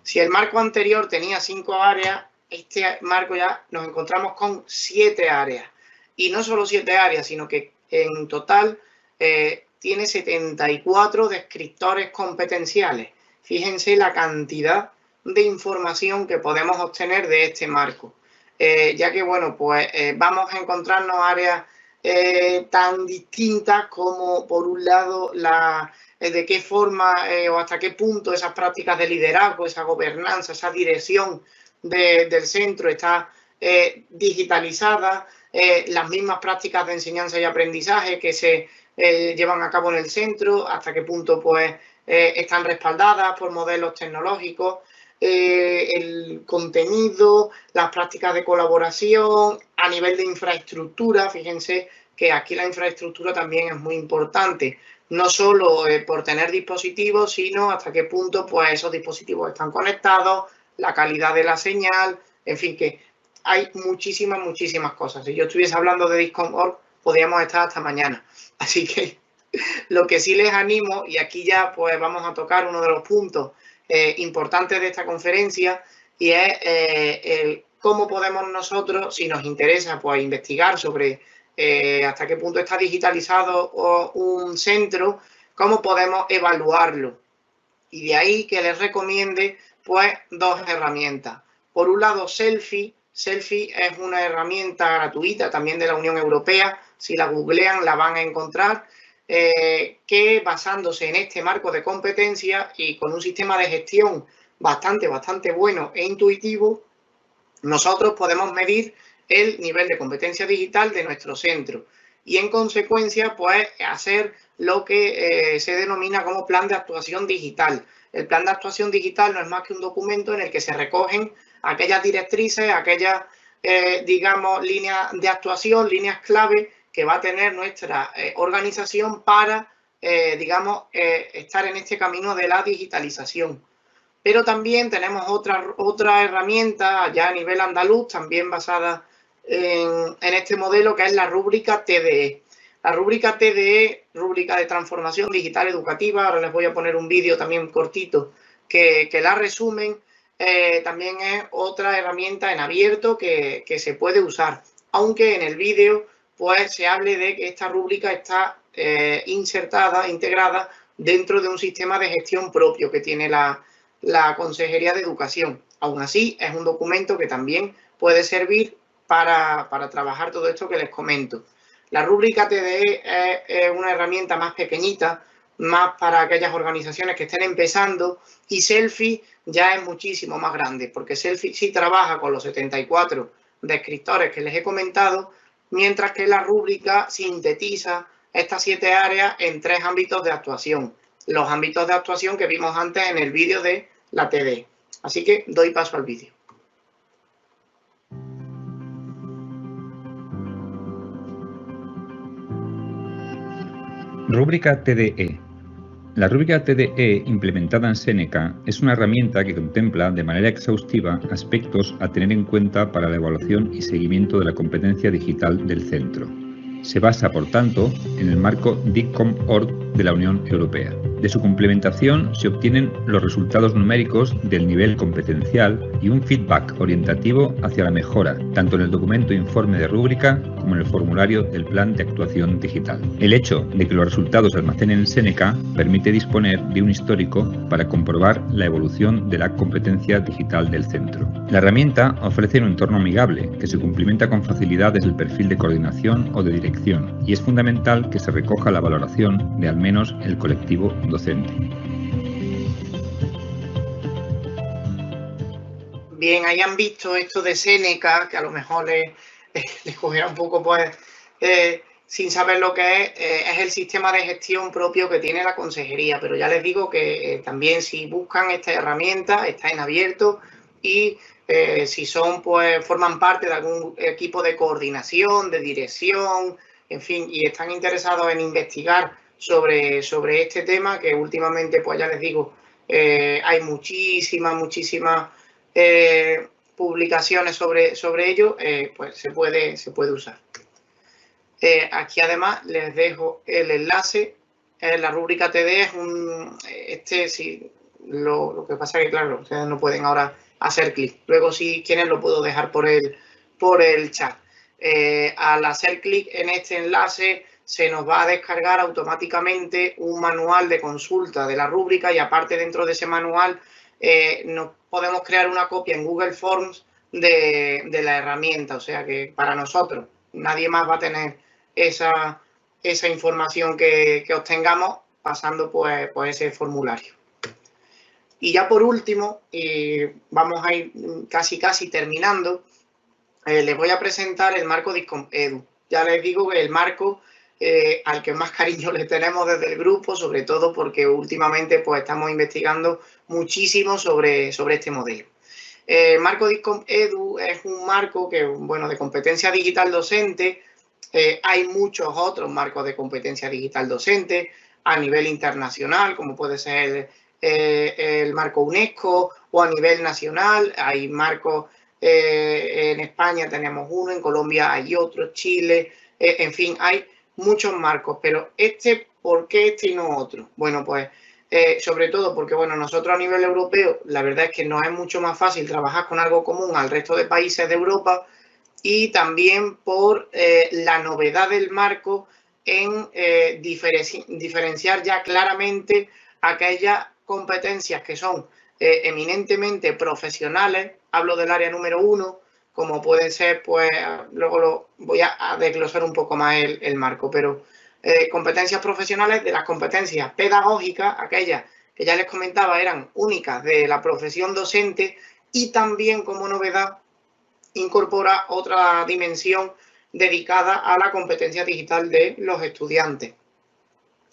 Si el marco anterior tenía 5 áreas, este marco ya nos encontramos con 7 áreas. Y no solo 7 áreas, sino que en total tiene 74 descriptores competenciales. Fíjense la cantidad de información que podemos obtener de este marco. Ya que, bueno, pues vamos a encontrarnos áreas tan distintas como, por un lado, de qué forma o hasta qué punto esas prácticas de liderazgo, esa gobernanza, esa dirección del centro está digitalizada, las mismas prácticas de enseñanza y aprendizaje que se llevan a cabo en el centro, hasta qué punto pues están respaldadas por modelos tecnológicos, el contenido, las prácticas de colaboración, a nivel de infraestructura. Fíjense que aquí la infraestructura también es muy importante, no solo por tener dispositivos, sino hasta qué punto pues esos dispositivos están conectados, la calidad de la señal, en fin, que hay muchísimas cosas. Si yo estuviese hablando de DISCOMP.org, podríamos estar hasta mañana. Así que lo que sí les animo, y aquí ya pues vamos a tocar uno de los puntos importantes de esta conferencia, y es cómo podemos nosotros, si nos interesa, pues investigar sobre hasta qué punto está digitalizado un centro, cómo podemos evaluarlo. Y de ahí que les recomiende pues 2 herramientas. Por un lado, Selfie. Selfie es una herramienta gratuita también de la Unión Europea. Si la googlean la van a encontrar, que basándose en este marco de competencia y con un sistema de gestión bastante bueno e intuitivo, nosotros podemos medir el nivel de competencia digital de nuestro centro y en consecuencia pues hacer lo que se denomina como plan de actuación digital. El plan de actuación digital no es más que un documento en el que se recogen aquellas directrices, aquellas, digamos, líneas de actuación, líneas clave que va a tener nuestra organización para, digamos, estar en este camino de la digitalización. Pero también tenemos otra herramienta ya a nivel andaluz, también basada en este modelo, que es la rúbrica TDE. La rúbrica TDE, rúbrica de transformación digital educativa, ahora les voy a poner un vídeo también cortito que la resumen, también es otra herramienta en abierto que se puede usar, aunque en el vídeo pues se hable de que esta rúbrica está integrada dentro de un sistema de gestión propio que tiene la Consejería de Educación. Aún así, es un documento que también puede servir para trabajar todo esto que les comento. La rúbrica TDE es una herramienta más pequeñita, más para aquellas organizaciones que estén empezando, y Selfie ya es muchísimo más grande, porque Selfie sí trabaja con los 74 descriptores que les he comentado, mientras que la rúbrica sintetiza estas 7 áreas en 3 ámbitos de actuación. los ámbitos de actuación que vimos antes en el vídeo de la TDE. Así que doy paso al vídeo. Rúbrica TDE. La rúbrica TDE implementada en Seneca es una herramienta que contempla de manera exhaustiva aspectos a tener en cuenta para la evaluación y seguimiento de la competencia digital del centro. Se basa, por tanto, en el marco DICCOM-ORG de la Unión Europea. De su complementación se obtienen los resultados numéricos del nivel competencial y un feedback orientativo hacia la mejora, tanto en el documento informe de rúbrica como en el formulario del plan de actuación digital. El hecho de que los resultados se almacenen en Seneca permite disponer de un histórico para comprobar la evolución de la competencia digital del centro. La herramienta ofrece un entorno amigable que se complementa con facilidad desde el perfil de coordinación o de dirección, y es fundamental que se recoja la valoración de al menos el colectivo docente. Bien, ahí han visto esto de Seneca, que a lo mejor les cogerá un poco, pues, sin saber lo que es el sistema de gestión propio que tiene la consejería, pero ya les digo que también si buscan esta herramienta, está en abierto, y si son, pues, forman parte de algún equipo de coordinación, de dirección, en fin, y están interesados en investigar sobre este tema, que últimamente, pues ya les digo, hay muchísimas publicaciones sobre ello, pues se puede usar. Aquí además les dejo el enlace. La rúbrica TD es lo que pasa es que, claro, ustedes no pueden ahora hacer clic. Luego, si quieren, lo puedo dejar por el chat. Al hacer clic en este enlace, se nos va a descargar automáticamente un manual de consulta de la rúbrica, y aparte, dentro de ese manual nos podemos crear una copia en Google Forms de la herramienta. O sea que para nosotros nadie más va a tener esa información que obtengamos pasando pues ese formulario. Y ya por último, vamos a ir casi terminando, les voy a presentar el marco DICCOM EDU. Ya les digo que el marco al que más cariño le tenemos desde el grupo, sobre todo porque últimamente pues estamos investigando muchísimo sobre este modelo. El marco DICCOM EDU es un marco que, bueno, de competencia digital docente. Hay muchos otros marcos de competencia digital docente a nivel internacional, como puede ser el marco UNESCO, o a nivel nacional. Hay marcos, en España tenemos uno, en Colombia hay otro, Chile, en fin, hay muchos marcos, pero ¿por qué este y no otro? Bueno, pues sobre todo porque, bueno, nosotros a nivel europeo, la verdad es que nos es mucho más fácil trabajar con algo común al resto de países de Europa, y también por la novedad del marco en diferenciar ya claramente aquellas competencias que son eminentemente profesionales. Hablo del área número 1, como pueden ser, pues luego voy a desglosar un poco más el marco, pero competencias profesionales, de las competencias pedagógicas, aquellas que ya les comentaba eran únicas de la profesión docente, y también, como novedad, incorpora otra dimensión dedicada a la competencia digital de los estudiantes.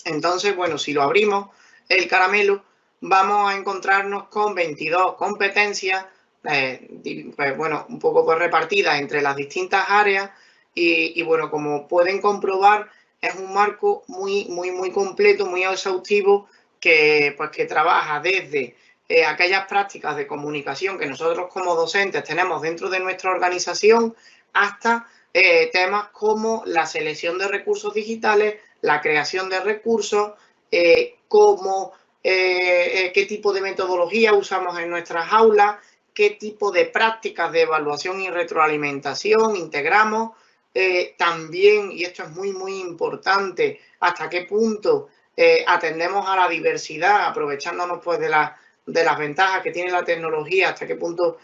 Entonces, bueno, si lo abrimos el caramelo, vamos a encontrarnos con 22 competencias, pues, bueno, un poco pues repartidas entre las distintas áreas, y bueno, como pueden comprobar, es un marco muy completo, muy exhaustivo, que trabaja desde aquellas prácticas de comunicación que nosotros como docentes tenemos dentro de nuestra organización, hasta temas como la selección de recursos digitales, la creación de recursos, qué tipo de metodología usamos en nuestras aulas, qué tipo de prácticas de evaluación y retroalimentación integramos, también, y esto es muy importante, hasta qué punto atendemos a la diversidad, aprovechándonos pues de las ventajas que tiene la tecnología, hasta qué punto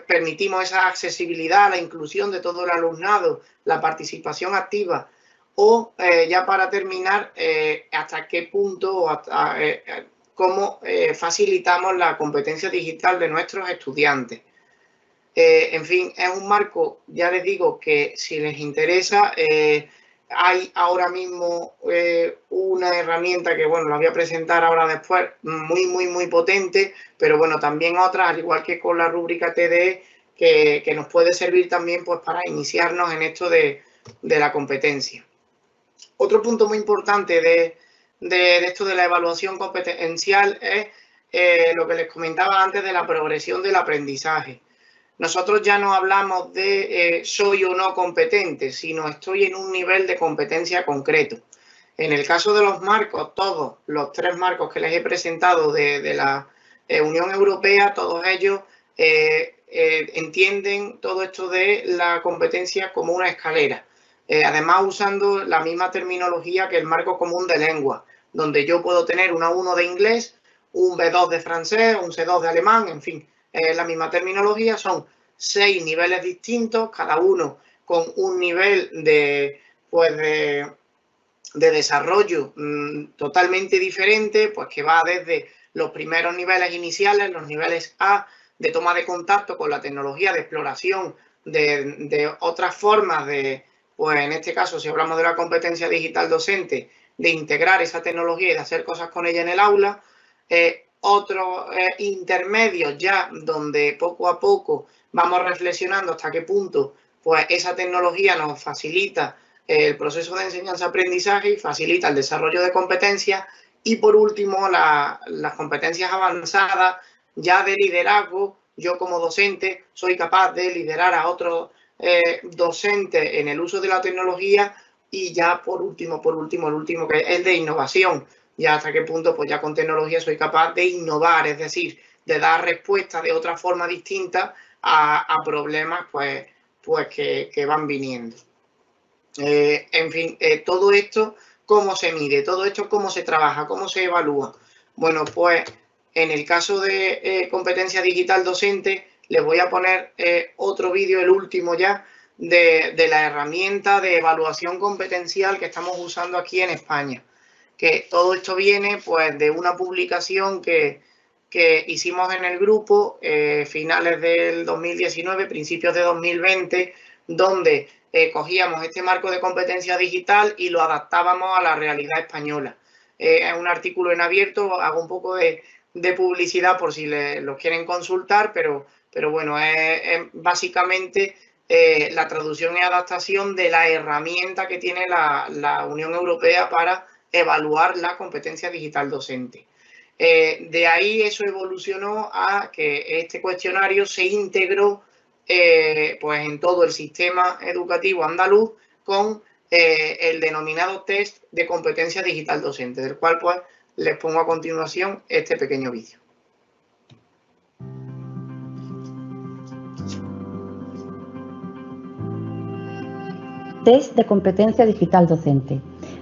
permitimos esa accesibilidad, la inclusión de todo el alumnado, la participación activa, o ya para terminar, hasta qué punto, cómo facilitamos la competencia digital de nuestros estudiantes. En fin, es un marco, ya les digo, que si les interesa, hay ahora mismo una herramienta que, bueno, la voy a presentar ahora después, muy potente, pero bueno, también otras, al igual que con la rúbrica TDE, que nos puede servir también pues para iniciarnos en esto de la competencia. Otro punto muy importante de esto de la evaluación competencial es lo que les comentaba antes de la progresión del aprendizaje. Nosotros ya no hablamos de soy o no competente, sino estoy en un nivel de competencia concreto. En el caso de los marcos, todos los 3 marcos que les he presentado de la Unión Europea, todos ellos entienden todo esto de la competencia como una escalera. Además, usando la misma terminología que el marco común de lengua, donde yo puedo tener una 1 de inglés, un B2 de francés, un C2 de alemán, en fin. La misma terminología, son 6 niveles distintos, cada uno con un nivel de desarrollo totalmente diferente, pues que va desde los primeros niveles iniciales, los niveles A, de toma de contacto con la tecnología, de exploración de otras formas de, pues en este caso, si hablamos de la competencia digital docente, de integrar esa tecnología y de hacer cosas con ella en el aula. Otros intermedios ya donde poco a poco vamos reflexionando hasta qué punto pues esa tecnología nos facilita el proceso de enseñanza-aprendizaje y facilita el desarrollo de competencias. Y por último, las competencias avanzadas ya de liderazgo. Yo como docente soy capaz de liderar a otros docentes en el uso de la tecnología. Y ya por último, el último, que es el de innovación. Ya hasta qué punto pues ya con tecnología soy capaz de innovar, es decir, de dar respuesta de otra forma distinta a problemas pues que van viniendo. En fin, todo esto, ¿cómo se mide? Todo esto, ¿cómo se trabaja? ¿Cómo se evalúa? Bueno, pues en el caso de competencia digital docente, les voy a poner otro vídeo, el último ya, de la herramienta de evaluación competencial que estamos usando aquí en España. Que todo esto viene pues de una publicación que hicimos en el grupo finales del 2019, principios de 2020, donde cogíamos este marco de competencia digital y lo adaptábamos a la realidad española. Es un artículo en abierto, hago un poco de publicidad por si lo quieren consultar, pero bueno, es básicamente la traducción y adaptación de la herramienta que tiene la Unión Europea para evaluar la competencia digital docente. De ahí eso evolucionó a que este cuestionario se integró pues en todo el sistema educativo andaluz con el denominado test de competencia digital docente, del cual pues les pongo a continuación este pequeño vídeo. Test de competencia digital docente.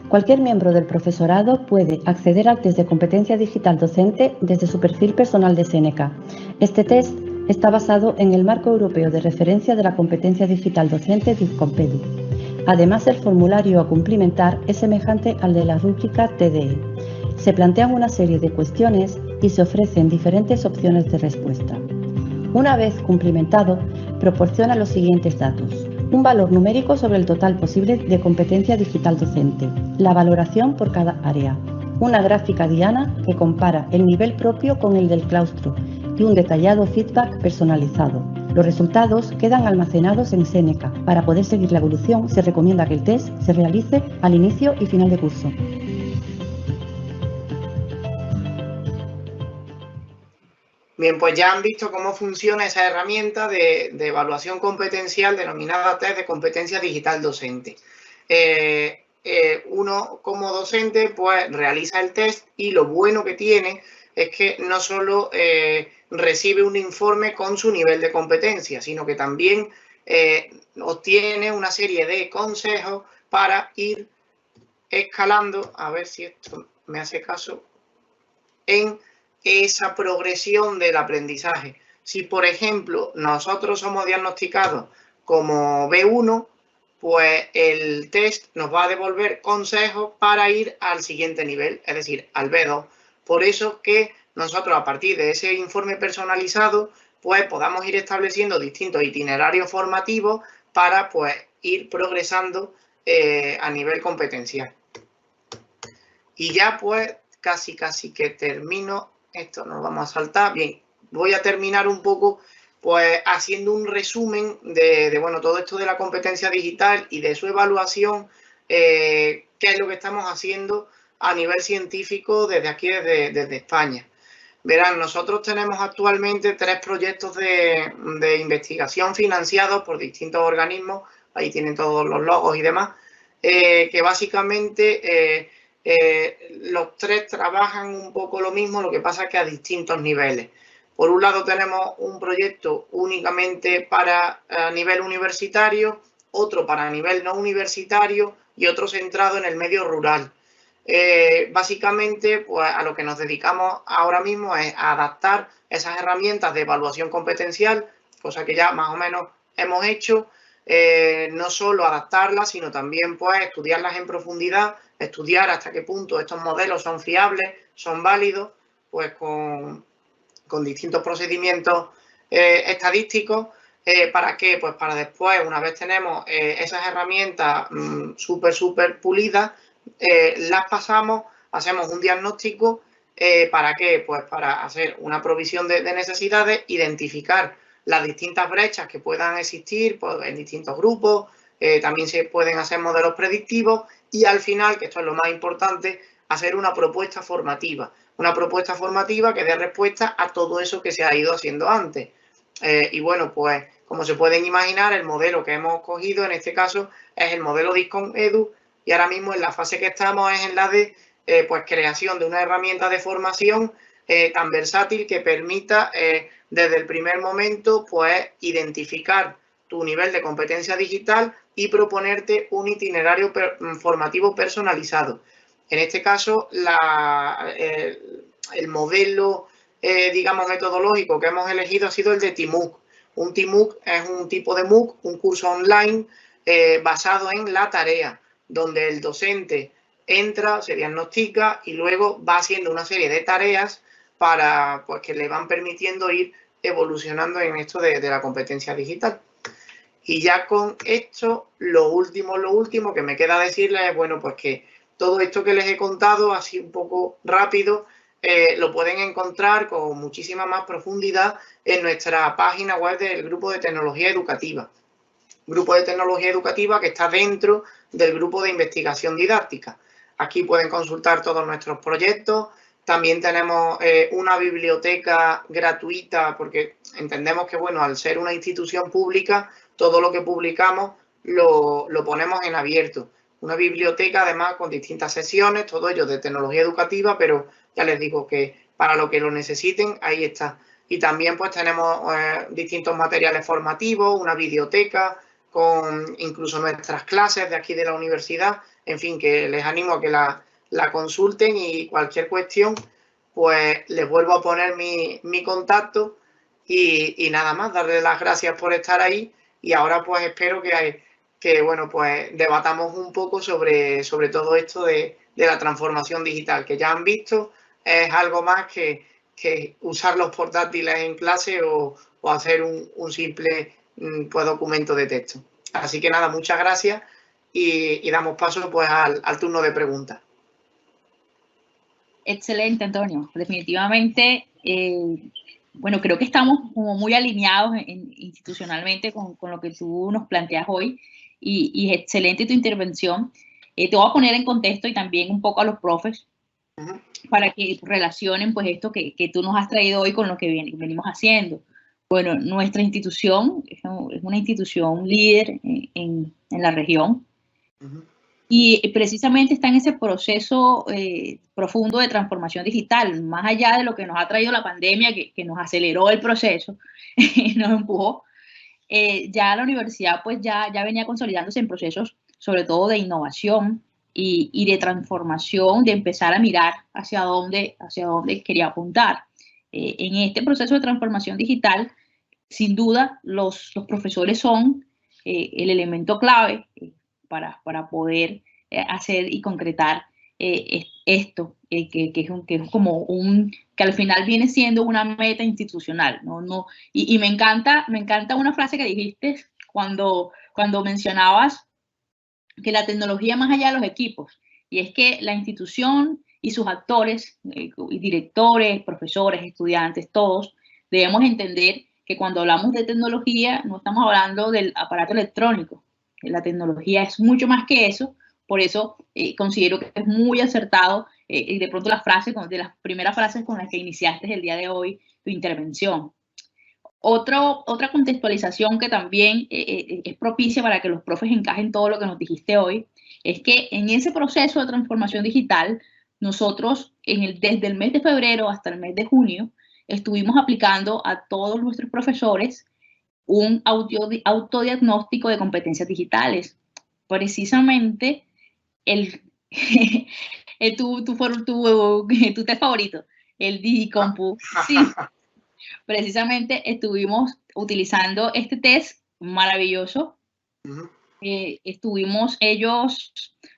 Cualquier miembro del profesorado puede acceder al test de competencia digital docente desde su perfil personal de Seneca. Este test está basado en el marco europeo de referencia de la competencia digital docente DICCOMPEDI. Además, el formulario a cumplimentar es semejante al de la rúbrica TDE. Se plantean una serie de cuestiones y se ofrecen diferentes opciones de respuesta. Una vez cumplimentado, proporciona los siguientes datos: un valor numérico sobre el total posible de competencia digital docente, la valoración por cada área, una gráfica diana que compara el nivel propio con el del claustro y un detallado feedback personalizado. Los resultados quedan almacenados en Seneca. Para poder seguir la evolución, se recomienda que el test se realice al inicio y final de curso. Bien, pues ya han visto cómo funciona esa herramienta de evaluación competencial denominada test de competencia digital docente. Uno como docente pues realiza el test y lo bueno que tiene es que no solo recibe un informe con su nivel de competencia, sino que también obtiene una serie de consejos para ir escalando, a ver si esto me hace caso, en esa progresión del aprendizaje. Si, por ejemplo, nosotros somos diagnosticados como B1, pues el test nos va a devolver consejos para ir al siguiente nivel, es decir, al B2. Por eso que nosotros, a partir de ese informe personalizado, pues podamos ir estableciendo distintos itinerarios formativos para pues ir progresando a nivel competencial. Y ya pues casi que termino. Esto nos vamos a saltar. Bien, voy a terminar un poco pues haciendo un resumen de bueno, todo esto de la competencia digital y de su evaluación, qué es lo que estamos haciendo a nivel científico desde aquí, desde España. Verán, nosotros tenemos actualmente 3 proyectos de investigación financiados por distintos organismos, ahí tienen todos los logos y demás, que básicamente los 3 trabajan un poco lo mismo, lo que pasa es que a distintos niveles. Por un lado tenemos un proyecto únicamente para nivel universitario, otro para nivel no universitario y otro centrado en el medio rural. Básicamente, pues a lo que nos dedicamos ahora mismo es a adaptar esas herramientas de evaluación competencial, cosa que ya más o menos hemos hecho, no solo adaptarlas, sino también pues estudiarlas en profundidad, estudiar hasta qué punto estos modelos son fiables, son válidos, pues con distintos procedimientos estadísticos. ¿Para qué? Pues para después, una vez tenemos esas herramientas súper pulidas, las pasamos, hacemos un diagnóstico. ¿Para qué? Pues para hacer una provisión de necesidades, identificar las distintas brechas que puedan existir pues, en distintos grupos, también se pueden hacer modelos predictivos y al final, que esto es lo más importante, hacer una propuesta formativa. Una propuesta formativa que dé respuesta a todo eso que se ha ido haciendo antes. Y bueno, pues como se pueden imaginar, el modelo que hemos cogido en este caso es el modelo DISCON-EDU y ahora mismo en la fase que estamos es en la de pues creación de una herramienta de formación tan versátil que permita desde el primer momento pues identificar tu nivel de competencia digital y proponerte un itinerario formativo personalizado. En este caso, el modelo, digamos, metodológico que hemos elegido ha sido el de TIMOOC. Un TIMOOC es un tipo de MOOC, un curso online basado en la tarea, donde el docente entra, se diagnostica y luego va haciendo una serie de tareas para pues, que le van permitiendo ir evolucionando en esto de la competencia digital. Y ya con esto, lo último que me queda decirles es, bueno, pues que todo esto que les he contado, así un poco rápido, lo pueden encontrar con muchísima más profundidad en nuestra página web del Grupo de Tecnología Educativa. Grupo de Tecnología Educativa que está dentro del Grupo de Investigación Didáctica. Aquí pueden consultar todos nuestros proyectos. También tenemos una biblioteca gratuita porque entendemos que, bueno, al ser una institución pública, todo lo que publicamos lo ponemos en abierto. Una biblioteca, además, con distintas sesiones, todo ello de tecnología educativa, pero ya les digo que para lo que lo necesiten, ahí está. Y también pues tenemos distintos materiales formativos, una videoteca con incluso nuestras clases de aquí de la universidad. En fin, que les animo a que la consulten y cualquier cuestión, pues les vuelvo a poner mi contacto y nada más, darles las gracias por estar ahí y ahora pues espero que bueno, pues debatamos un poco sobre todo esto de la transformación digital, que ya han visto, es algo más que usar los portátiles en clase o hacer un simple pues, documento de texto. Así que nada, muchas gracias y damos paso pues al turno de preguntas. Excelente, Antonio. Definitivamente, bueno, creo que estamos como muy alineados institucionalmente con lo que tú nos planteas hoy y es excelente tu intervención. Te voy a poner en contexto y también un poco a los profes para que relacionen pues esto que tú nos has traído hoy con lo que venimos haciendo. Bueno, nuestra institución es una institución líder en la región y precisamente está en ese proceso profundo de transformación digital, más allá de lo que nos ha traído la pandemia, que nos aceleró el proceso, nos empujó. Ya la universidad pues ya venía consolidándose en procesos sobre todo de innovación y de transformación, de empezar a mirar hacia dónde quería apuntar. En este proceso de transformación digital, sin duda, los profesores son el elemento clave para poder hacer y concretar esto, que es como que al final viene siendo una meta institucional, ¿no? Y me encanta una frase que dijiste cuando mencionabas que la tecnología más allá de los equipos, y es que la institución y sus actores, directores, profesores, estudiantes, todos, debemos entender que cuando hablamos de tecnología no estamos hablando del aparato electrónico. La tecnología es mucho más que eso, por eso considero que es muy acertado y de pronto de las primeras frases con las que iniciaste el día de hoy tu intervención. Otra contextualización que también es propicia para que los profes encajen todo lo que nos dijiste hoy, es que en ese proceso de transformación digital, nosotros desde el mes de febrero hasta el mes de junio, estuvimos aplicando a todos nuestros profesores un autodiagnóstico de competencias digitales. Precisamente tu test favorito, el Digicompu. Sí, precisamente estuvimos utilizando este test maravilloso. Estuvimos ellos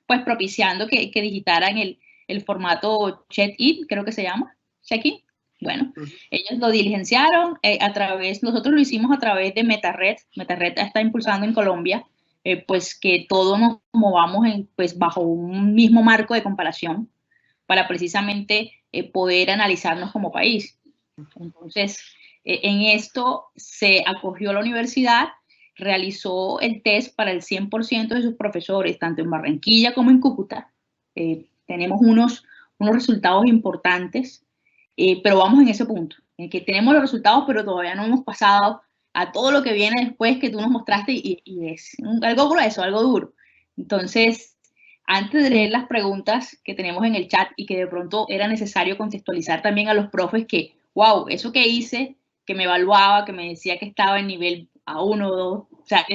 pues propiciando que digitaran el formato check-in, creo que se llama, check-in. Bueno, ellos lo diligenciaron nosotros lo hicimos a través de MetaRed. MetaRed está impulsando en Colombia pues que todos nos movamos pues bajo un mismo marco de comparación para precisamente poder analizarnos como país. Entonces, en esto se acogió la universidad, realizó el test para el 100% de sus profesores, tanto en Barranquilla como en Cúcuta. Tenemos unos resultados importantes, pero vamos en ese punto, en que tenemos los resultados, pero todavía no hemos pasado a todo lo que viene después que tú nos mostraste y es algo grueso, algo duro. Entonces, antes de leer las preguntas que tenemos en el chat y que de pronto era necesario contextualizar también a los profes que, wow, eso que hice, que me evaluaba, que me decía que estaba en nivel A1 o 2, o sea,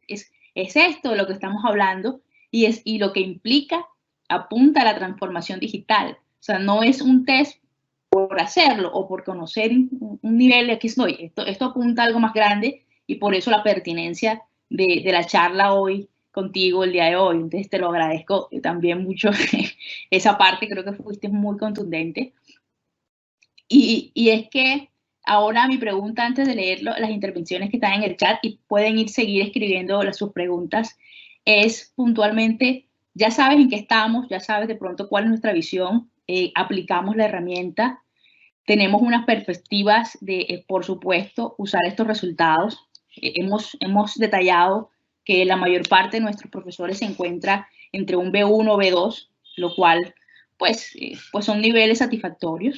es esto de lo que estamos hablando y lo que implica apunta a la transformación digital. O sea, no es un test por hacerlo o por conocer un nivel de aquí estoy. Esto apunta a algo más grande y por eso la pertinencia de la charla hoy contigo el día de hoy. Entonces te lo agradezco también mucho esa parte, creo que fuiste muy contundente. Y es que ahora mi pregunta, antes de leer las intervenciones que están en el chat y pueden seguir escribiendo sus preguntas, es puntualmente, ya sabes en qué estamos, ya sabes de pronto cuál es nuestra visión, aplicamos la herramienta, tenemos unas perspectivas de, por supuesto, usar estos resultados. Hemos detallado que la mayor parte de nuestros profesores se encuentra entre un B1 o B2, lo cual, pues son niveles satisfactorios.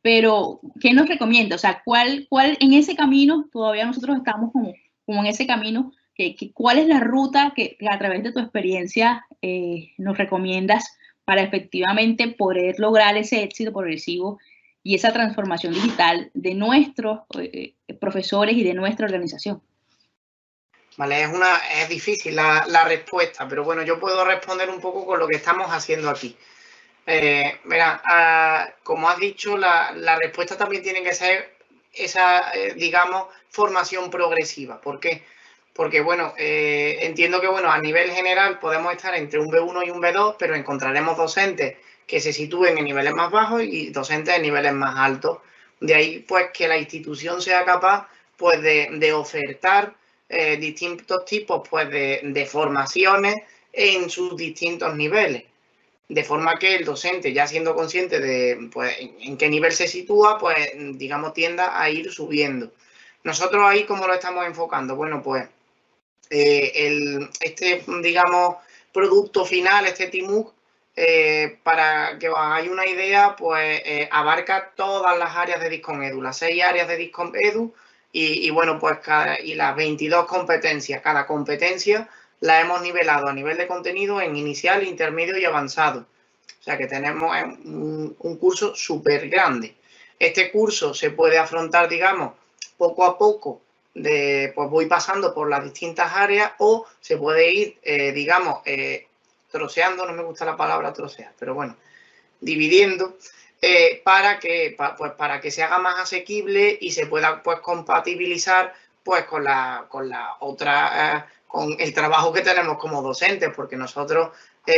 Pero, ¿qué nos recomienda? O sea, ¿cuál en ese camino, todavía nosotros estamos como en ese camino, ¿cuál es la ruta que a través de tu experiencia nos recomiendas para efectivamente poder lograr ese éxito progresivo y esa transformación digital de nuestros profesores y de nuestra organización? Vale, es difícil la respuesta, pero bueno, yo puedo responder un poco con lo que estamos haciendo aquí. Mira, como has dicho, la respuesta también tiene que ser esa, digamos, formación progresiva. ¿Por qué? Porque, bueno, entiendo que, bueno, a nivel general podemos estar entre un B1 y un B2, pero encontraremos docentes que se sitúen en niveles más bajos y docentes en niveles más altos. De ahí, pues, que la institución sea capaz, pues, de ofertar distintos tipos, pues, de formaciones en sus distintos niveles. De forma que el docente, ya siendo consciente de pues, en qué nivel se sitúa, pues, digamos, tienda a ir subiendo. Nosotros ahí, ¿cómo lo estamos enfocando? Bueno, pues, digamos, producto final, este TIMUC, para que os hagáis una idea, pues, abarca todas las áreas de Disconedu, las 6 áreas de Disconedu y bueno, pues, y las 22 competencias. Cada competencia la hemos nivelado a nivel de contenido en inicial, intermedio y avanzado. O sea que tenemos un curso súper grande. Este curso se puede afrontar, digamos, poco a poco, pues voy pasando por las distintas áreas o se puede ir, digamos, troceando, no me gusta la palabra trocear, pero bueno, dividiendo para que se haga más asequible y se pueda pues compatibilizar pues con la otra con el trabajo que tenemos como docentes, porque nosotros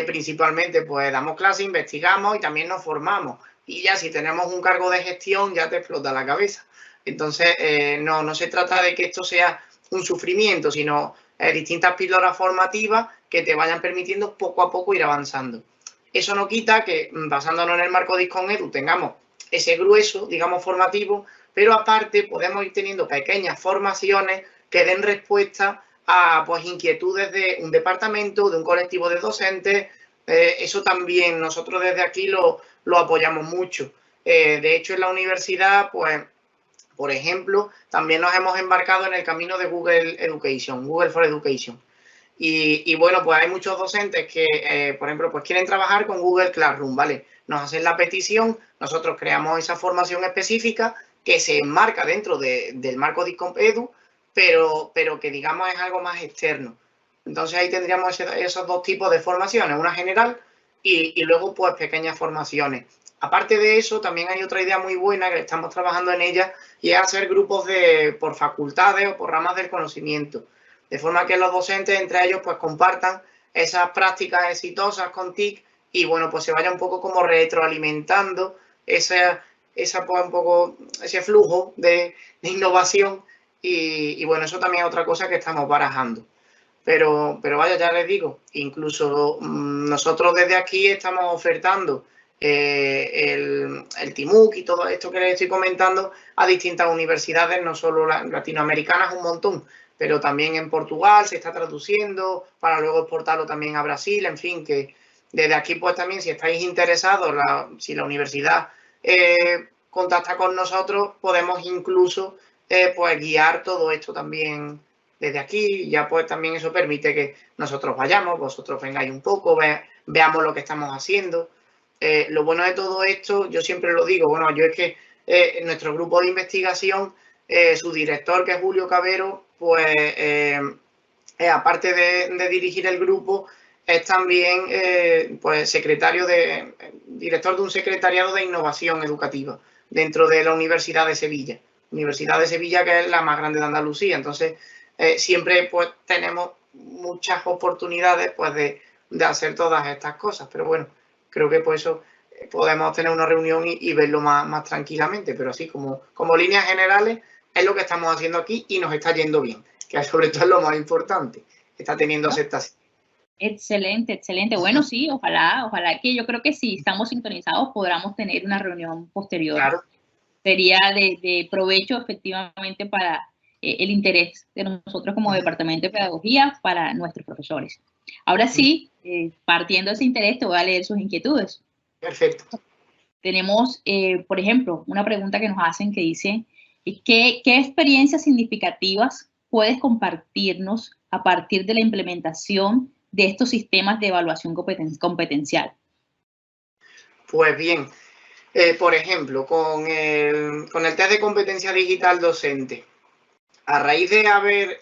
principalmente pues damos clases, investigamos y también nos formamos. Y ya si tenemos un cargo de gestión ya te explota la cabeza. Entonces no se trata de que esto sea un sufrimiento, sino distintas píldoras formativas que te vayan permitiendo poco a poco ir avanzando. Eso no quita que, basándonos en el marco DISCON-EDU, tengamos ese grueso, digamos, formativo, pero aparte podemos ir teniendo pequeñas formaciones que den respuesta a pues, inquietudes de un departamento, de un colectivo de docentes. Eso también nosotros desde aquí lo apoyamos mucho. De hecho, en la universidad, pues, por ejemplo, también nos hemos embarcado en el camino de Google Education, Google for Education. Y bueno, pues hay muchos docentes que, por ejemplo, pues quieren trabajar con Google Classroom, ¿vale? Nos hacen la petición, nosotros creamos esa formación específica que se enmarca dentro del marco DISCON-EDU, pero que digamos es algo más externo. Entonces ahí tendríamos esos dos tipos de formaciones, una general y luego pues pequeñas formaciones. Aparte de eso, también hay otra idea muy buena que estamos trabajando en ella y es hacer grupos por facultades o por ramas del conocimiento. De forma que los docentes entre ellos pues compartan esas prácticas exitosas con TIC y bueno, pues se vaya un poco como retroalimentando pues, un poco ese flujo de innovación y bueno, eso también es otra cosa que estamos barajando. Pero vaya, ya les digo, incluso nosotros desde aquí estamos ofertando el TIMUC y todo esto que les estoy comentando a distintas universidades, no solo latinoamericanas, un montón, pero también en Portugal se está traduciendo para luego exportarlo también a Brasil, en fin, que desde aquí pues también si estáis interesados, si la universidad contacta con nosotros, podemos incluso pues guiar todo esto también desde aquí, ya pues también eso permite que nosotros vayamos, vosotros vengáis un poco, veamos lo que estamos haciendo. Lo bueno de todo esto, yo siempre lo digo, bueno, yo es que nuestro grupo de investigación, su director, que es Julio Cabero, pues aparte de dirigir el grupo, es también pues director de un secretariado de innovación educativa dentro de la Universidad de Sevilla. Universidad de Sevilla, que es la más grande de Andalucía. Entonces, siempre pues tenemos muchas oportunidades pues de hacer todas estas cosas. Pero bueno, creo que por eso podemos tener una reunión y verlo más tranquilamente. Pero así como líneas generales es lo que estamos haciendo aquí y nos está yendo bien, que sobre todo es lo más importante. Está teniendo aceptación. Excelente, excelente. Bueno, sí, ojalá que yo creo que si estamos sintonizados podamos tener una reunión posterior. Claro. Sería de provecho efectivamente para el interés de nosotros como Departamento de Pedagogía para nuestros profesores. Ahora sí, partiendo de ese interés, te voy a leer sus inquietudes. Perfecto. Tenemos, por ejemplo, una pregunta que nos hacen que dice, ¿qué experiencias significativas puedes compartirnos a partir de la implementación de estos sistemas de evaluación competencial? Pues bien, por ejemplo, con el test de competencia digital docente, a raíz de haber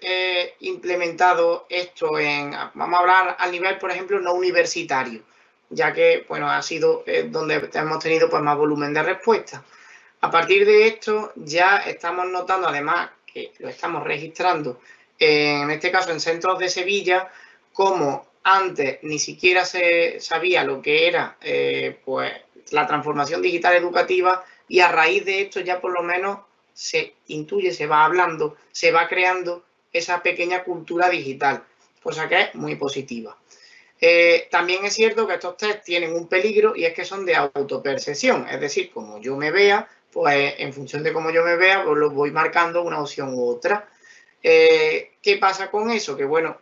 implementado esto vamos a hablar a nivel, por ejemplo, no universitario, ya que, bueno, ha sido donde hemos tenido pues más volumen de respuesta. A partir de esto ya estamos notando, además, que lo estamos registrando, en este caso en centros de Sevilla, como antes ni siquiera se sabía lo que era pues la transformación digital educativa y a raíz de esto ya por lo menos se intuye, se va hablando, se va creando esa pequeña cultura digital, cosa que es muy positiva. También es cierto que estos test tienen un peligro y es que son de autopercepción, es decir, como yo me vea, pues en función de cómo yo me vea, pues los voy marcando una opción u otra. ¿Qué pasa con eso? Que bueno,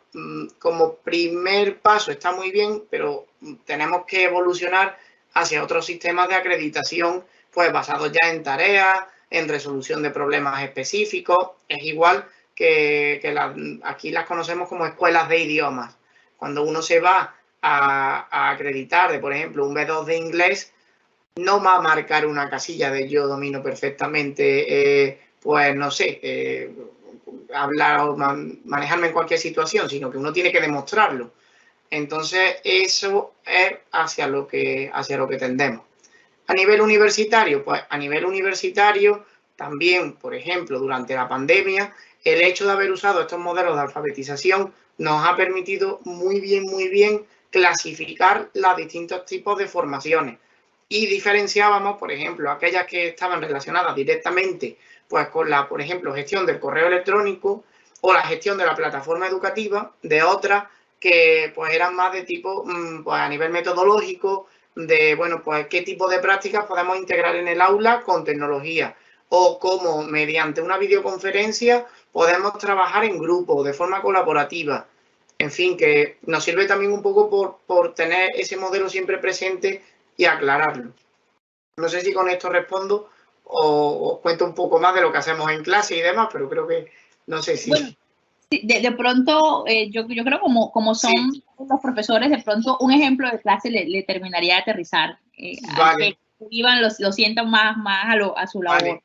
como primer paso está muy bien, pero tenemos que evolucionar hacia otros sistemas de acreditación, pues basados ya en tareas, en resolución de problemas específicos. Es igual que aquí las conocemos como escuelas de idiomas. Cuando uno se va a acreditar, por ejemplo, un B2 de inglés, no va a marcar una casilla de yo domino perfectamente, pues no sé, hablar o manejarme en cualquier situación, sino que uno tiene que demostrarlo. Entonces, eso es hacia lo que tendemos. A nivel universitario, pues a nivel universitario también, por ejemplo, durante la pandemia, el hecho de haber usado estos modelos de alfabetización nos ha permitido muy bien clasificar los distintos tipos de formaciones y diferenciábamos, por ejemplo, aquellas que estaban relacionadas directamente pues con la, por ejemplo, gestión del correo electrónico o la gestión de la plataforma educativa de otras que pues eran más de tipo, pues a nivel metodológico, de, bueno, pues qué tipo de prácticas podemos integrar en el aula con tecnología o cómo mediante una videoconferencia podemos trabajar en grupo, de forma colaborativa. En fin, que nos sirve también un poco por tener ese modelo siempre presente y aclararlo. No sé si con esto respondo o os cuento un poco más de lo que hacemos en clase y demás, pero creo que no sé si... Bueno, sí, de pronto, yo creo como son sí. los profesores, de pronto un ejemplo de clase le terminaría de aterrizar, Vale. que vivan, lo sientan más a su labor. Vale.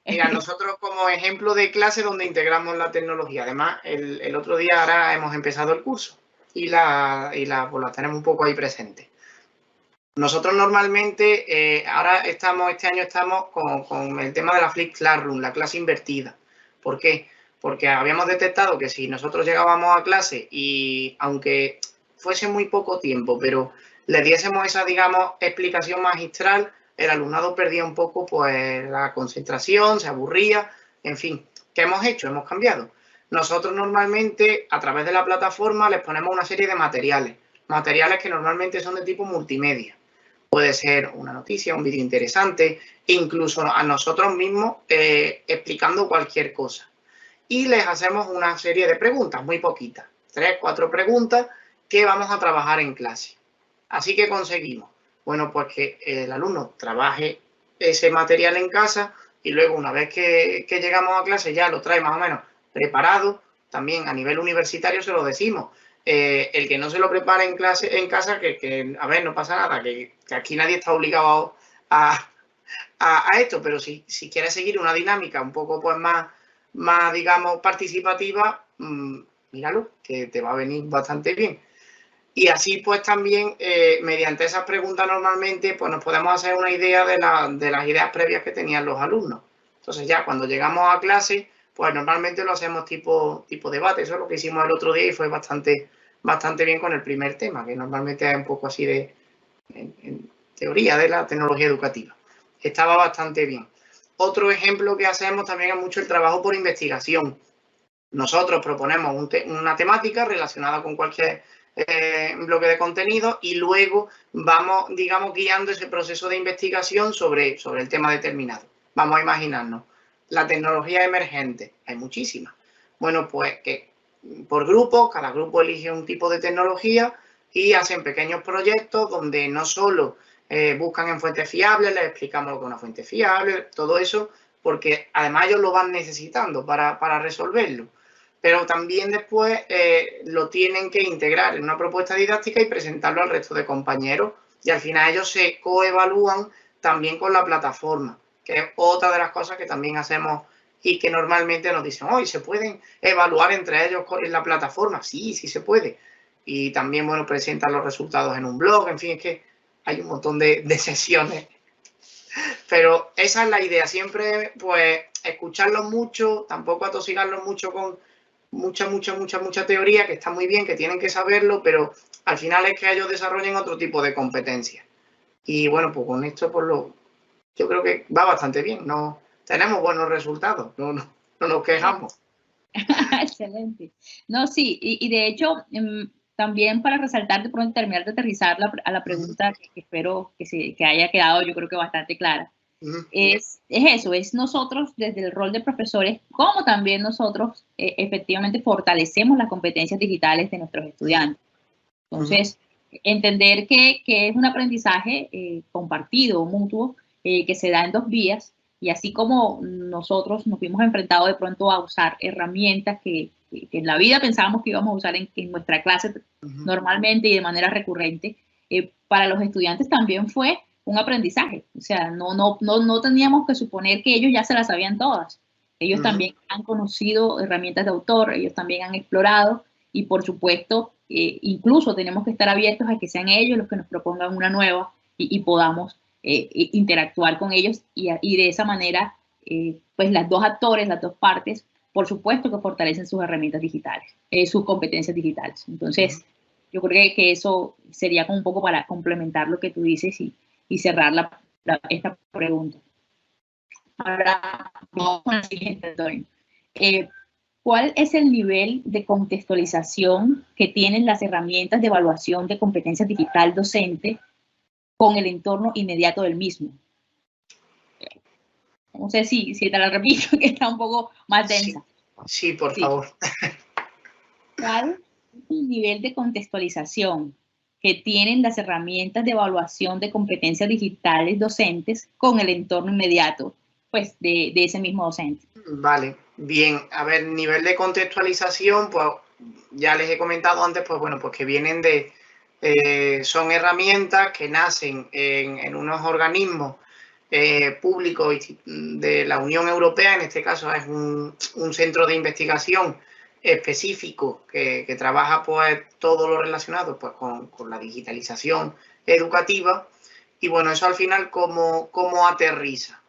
Mira, nosotros como ejemplo de clase donde integramos la tecnología. Además, el otro día ahora hemos empezado el curso y pues la tenemos un poco ahí presente. Nosotros normalmente, este año estamos con el tema de la Flipped Classroom, la clase invertida. ¿Por qué? Porque habíamos detectado que si nosotros llegábamos a clase y aunque fuese muy poco tiempo, pero le diésemos esa, digamos, explicación magistral, el alumnado perdía un poco pues la concentración, se aburría, en fin. ¿Qué hemos hecho? Hemos cambiado. Nosotros normalmente a través de la plataforma les ponemos una serie de materiales que normalmente son de tipo multimedia. Puede ser una noticia, un vídeo interesante, incluso a nosotros mismos explicando cualquier cosa. Y les hacemos una serie de preguntas, muy poquitas, 3, 4 preguntas que vamos a trabajar en clase. Así que conseguimos, bueno, pues que el alumno trabaje ese material en casa y luego una vez que llegamos a clase ya lo trae más o menos preparado. También a nivel universitario se lo decimos. El que no se lo prepare en casa, que a ver, no pasa nada, que aquí nadie está obligado a esto, pero si quieres seguir una dinámica un poco pues más digamos, participativa, míralo, que te va a venir bastante bien. Y así pues también, mediante esas preguntas normalmente, pues nos podemos hacer una idea de las ideas previas que tenían los alumnos. Entonces ya cuando llegamos a clase, pues normalmente lo hacemos tipo debate. Eso es lo que hicimos el otro día y fue bastante bien con el primer tema, que normalmente es un poco así en teoría de la tecnología educativa. Estaba bastante bien. Otro ejemplo que hacemos también es mucho el trabajo por investigación. Nosotros proponemos una temática relacionada con cualquier bloque de contenido y luego vamos, digamos, guiando ese proceso de investigación sobre el tema determinado. Vamos a imaginarnos, la tecnología emergente, hay muchísimas. Bueno, pues que por grupos, cada grupo elige un tipo de tecnología y hacen pequeños proyectos donde no solo buscan en fuentes fiables, les explicamos lo que es una fuente fiable, todo eso, porque además ellos lo van necesitando para resolverlo. Pero también después lo tienen que integrar en una propuesta didáctica y presentarlo al resto de compañeros. Y al final ellos se coevalúan también con la plataforma, que es otra de las cosas que también hacemos y que normalmente nos dicen, hoy ¿se pueden evaluar entre ellos en la plataforma? Sí, sí se puede. Y también, bueno, presentan los resultados en un blog, en fin, es que hay un montón de sesiones. Pero esa es la idea, siempre pues escucharlos mucho, tampoco atosigarlos mucho con mucha teoría, que está muy bien, que tienen que saberlo, pero al final es que ellos desarrollen otro tipo de competencias. Y bueno, pues con esto yo creo que va bastante bien, no tenemos buenos resultados, no nos quejamos. Excelente. No, sí, y de hecho, también para resaltar, de pronto terminar de aterrizar a la pregunta que espero que haya quedado, yo creo que bastante clara. Es eso, es nosotros desde el rol de profesores, como también nosotros efectivamente fortalecemos las competencias digitales de nuestros estudiantes. Entonces, entender que es un aprendizaje compartido, mutuo, que se da en dos vías, y así como nosotros nos vimos enfrentados de pronto a usar herramientas que en la vida pensábamos que íbamos a usar en nuestra clase normalmente y de manera recurrente, para los estudiantes también fue un aprendizaje. O sea, no teníamos que suponer que ellos ya se las sabían todas. Ellos también han conocido herramientas de autor, ellos también han explorado y por supuesto, incluso tenemos que estar abiertos a que sean ellos los que nos propongan una nueva y podamos interactuar con ellos y de esa manera, pues las dos actores, las dos partes, por supuesto que fortalecen sus herramientas digitales, sus competencias digitales. Entonces, yo creo que eso sería como un poco para complementar lo que tú dices y cerrar esta pregunta. Ahora vamos con la siguiente, Antonio. ¿cuál es el nivel de contextualización que tienen las herramientas de evaluación de competencia digital docente con el entorno inmediato del mismo? No sé si te la repito, que está un poco más densa. Sí, por favor. ¿Cuál es el nivel de contextualización que tienen las herramientas de evaluación de competencias digitales docentes con el entorno inmediato, pues, de ese mismo docente? Vale, bien. A ver, nivel de contextualización, pues ya les he comentado antes, pues bueno, pues que vienen de... son herramientas que nacen en unos organismos públicos de la Unión Europea. En este caso es un centro de investigación específico que trabaja pues todo lo relacionado pues con la digitalización educativa. Y bueno, eso al final cómo aterriza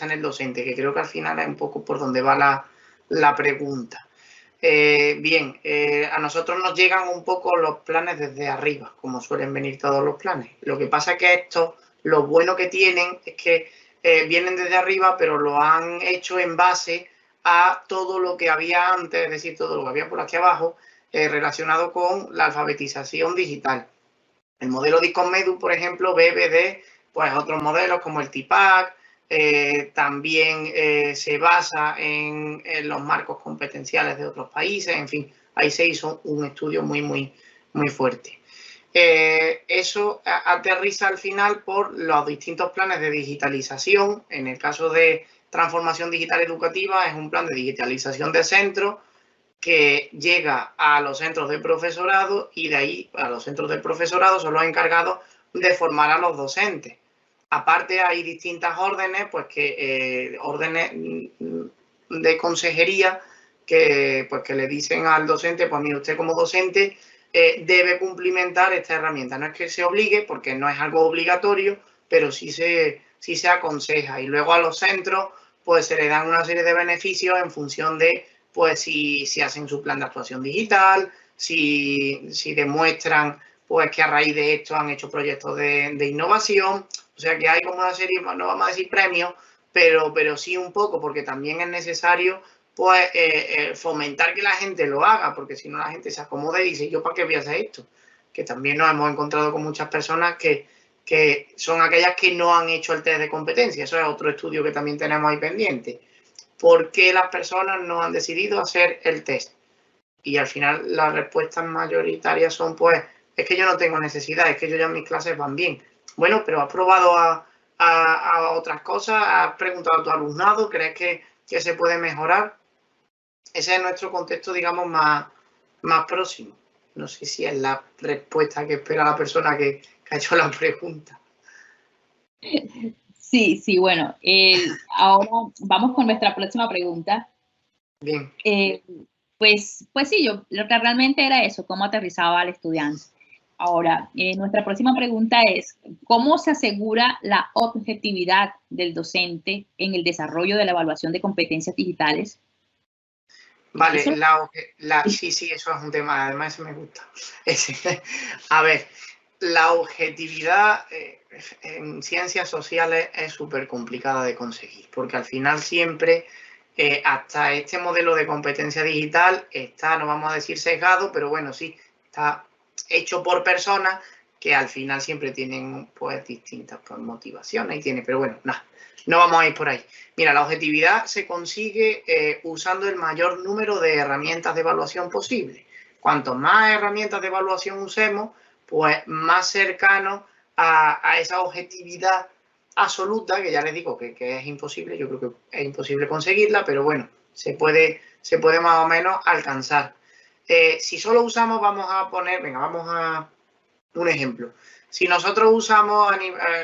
en el docente, que creo que al final es un poco por donde va la pregunta. Bien, a nosotros nos llegan un poco los planes desde arriba, como suelen venir todos los planes. Lo que pasa es que estos, lo bueno que tienen es que vienen desde arriba, pero lo han hecho en base a todo lo que había antes, es decir, todo lo que había por aquí abajo, relacionado con la alfabetización digital. El modelo DICOM-MEDU, por ejemplo, bebe de pues, otros modelos como el TIPAC. También se basa en los marcos competenciales de otros países. En fin, ahí se hizo un estudio muy fuerte. Eso aterriza al final por los distintos planes de digitalización. En el caso de transformación digital educativa, es un plan de digitalización de centros que llega a los centros de profesorado, y de ahí a los centros de profesorado son los encargados de formar a los docentes. Aparte hay distintas órdenes, pues que órdenes de consejería que le dicen al docente, pues mire, usted como docente debe cumplimentar esta herramienta. No es que se obligue, porque no es algo obligatorio, pero sí se aconseja. Y luego a los centros pues se le dan una serie de beneficios en función de pues si hacen su plan de actuación digital, si demuestran pues que a raíz de esto han hecho proyectos de innovación. O sea que hay como una serie, no vamos a decir premios, pero sí un poco, porque también es necesario pues fomentar que la gente lo haga, porque si no la gente se acomoda y dice, ¿yo para qué voy a hacer esto? Que también nos hemos encontrado con muchas personas que son aquellas que no han hecho el test de competencia. Eso es otro estudio que también tenemos ahí pendiente. ¿Por qué las personas no han decidido hacer el test? Y al final las respuestas mayoritarias son, pues, es que yo no tengo necesidad, es que yo ya mis clases van bien. Bueno, pero has probado a otras cosas, has preguntado a tu alumnado, ¿crees que se puede mejorar? Ese es nuestro contexto, digamos, más próximo. No sé si es la respuesta que espera la persona que ha hecho la pregunta. Sí, bueno, ahora vamos con nuestra próxima pregunta. Bien. Pues sí, lo que realmente era eso, cómo aterrizaba al estudiante. Ahora, nuestra próxima pregunta es, ¿cómo se asegura la objetividad del docente en el desarrollo de la evaluación de competencias digitales? Vale, sí, eso es un tema, además ese me gusta. A ver, la objetividad en ciencias sociales es súper complicada de conseguir, porque al final siempre, hasta este modelo de competencia digital está, no vamos a decir sesgado, pero bueno, sí, está hecho por personas que al final siempre tienen pues distintas pues, motivaciones pero bueno, nada, no vamos a ir por ahí. Mira, la objetividad se consigue usando el mayor número de herramientas de evaluación posible. Cuanto más herramientas de evaluación usemos, pues más cercano a esa objetividad absoluta, que ya les digo que es imposible, yo creo que es imposible conseguirla, pero bueno, se puede más o menos alcanzar. Si solo usamos, vamos a un ejemplo. Si nosotros usamos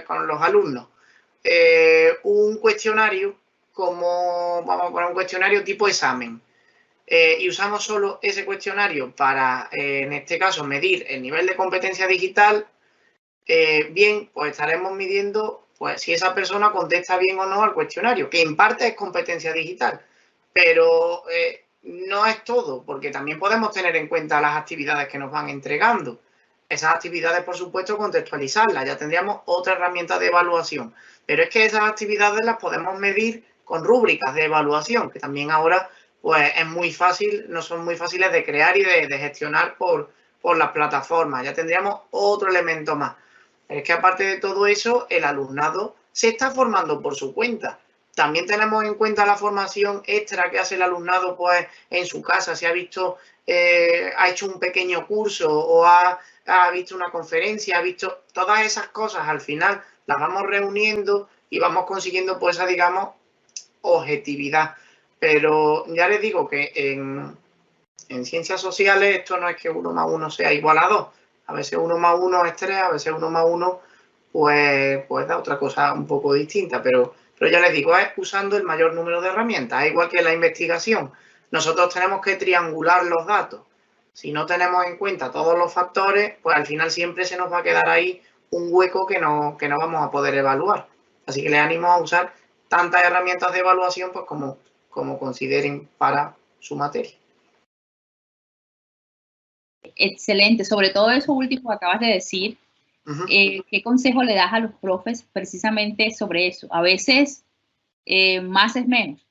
con los alumnos un cuestionario vamos a poner un cuestionario tipo examen, y usamos solo ese cuestionario para, en este caso, medir el nivel de competencia digital, bien, pues estaremos midiendo pues si esa persona contesta bien o no al cuestionario, que en parte es competencia digital, pero no es todo, porque también podemos tener en cuenta las actividades que nos van entregando. Esas actividades, por supuesto, contextualizarlas, ya tendríamos otra herramienta de evaluación, pero es que esas actividades las podemos medir con rúbricas de evaluación, que también ahora pues es muy fácil, no son muy fáciles de crear y de gestionar por las plataformas. Ya tendríamos otro elemento más. Es que aparte de todo eso, el alumnado se está formando por su cuenta. También tenemos en cuenta la formación extra que hace el alumnado pues en su casa. Si ha visto, ha hecho un pequeño curso o ha visto una conferencia, ha visto todas esas cosas, al final las vamos reuniendo y vamos consiguiendo pues esa, digamos, objetividad. Pero ya les digo que en ciencias sociales esto no es que 1 más 1 sea igual a 2. A veces 1 más 1 es 3, a veces 1 más 1 pues da otra cosa un poco distinta. Pero ya les digo, es usando el mayor número de herramientas. Es igual que en la investigación. Nosotros tenemos que triangular los datos. Si no tenemos en cuenta todos los factores, pues al final siempre se nos va a quedar ahí un hueco que no vamos a poder evaluar. Así que les animo a usar tantas herramientas de evaluación pues como consideren para su materia. Excelente, sobre todo eso último que acabas de decir. ¿Qué consejo le das a los profes precisamente sobre eso? A veces más es menos.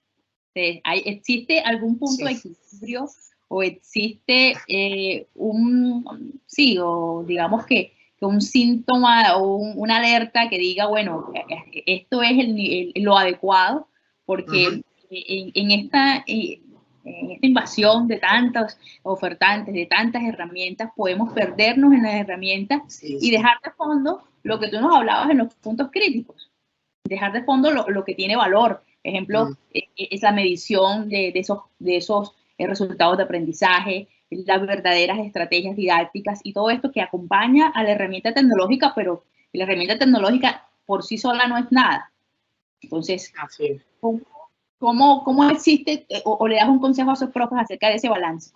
¿Existe algún punto de equilibrio o existe o digamos que un síntoma o una alerta que diga, bueno, esto es lo adecuado? Porque en esta invasión de tantos ofertantes, de tantas herramientas, podemos perdernos en las herramientas y dejar de fondo lo que tú nos hablabas en los puntos críticos. Dejar de fondo lo que tiene valor. Por ejemplo, es la medición de esos resultados de aprendizaje, las verdaderas estrategias didácticas y todo esto que acompaña a la herramienta tecnológica, pero la herramienta tecnológica por sí sola no es nada. Entonces, ¿cómo existe o le das un consejo a esos profes acerca de ese balance?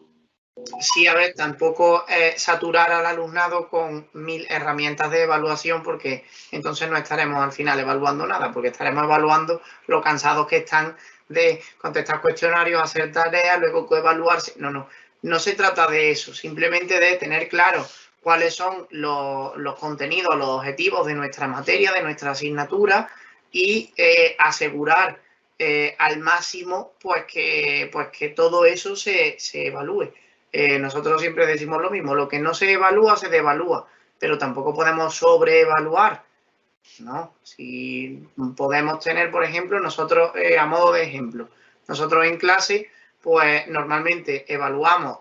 Sí, a ver, tampoco saturar al alumnado con 1000 herramientas de evaluación, porque entonces no estaremos al final evaluando nada, porque estaremos evaluando lo cansados que están de contestar cuestionarios, hacer tareas, luego coevaluarse. No se trata de eso, simplemente de tener claro cuáles son los contenidos, los objetivos de nuestra materia, de nuestra asignatura y asegurar al máximo pues que todo eso se evalúe. Nosotros siempre decimos lo mismo, lo que no se evalúa se devalúa, pero tampoco podemos sobreevaluar, ¿no? Si podemos tener, por ejemplo, nosotros, a modo de ejemplo, nosotros en clase, pues normalmente evaluamos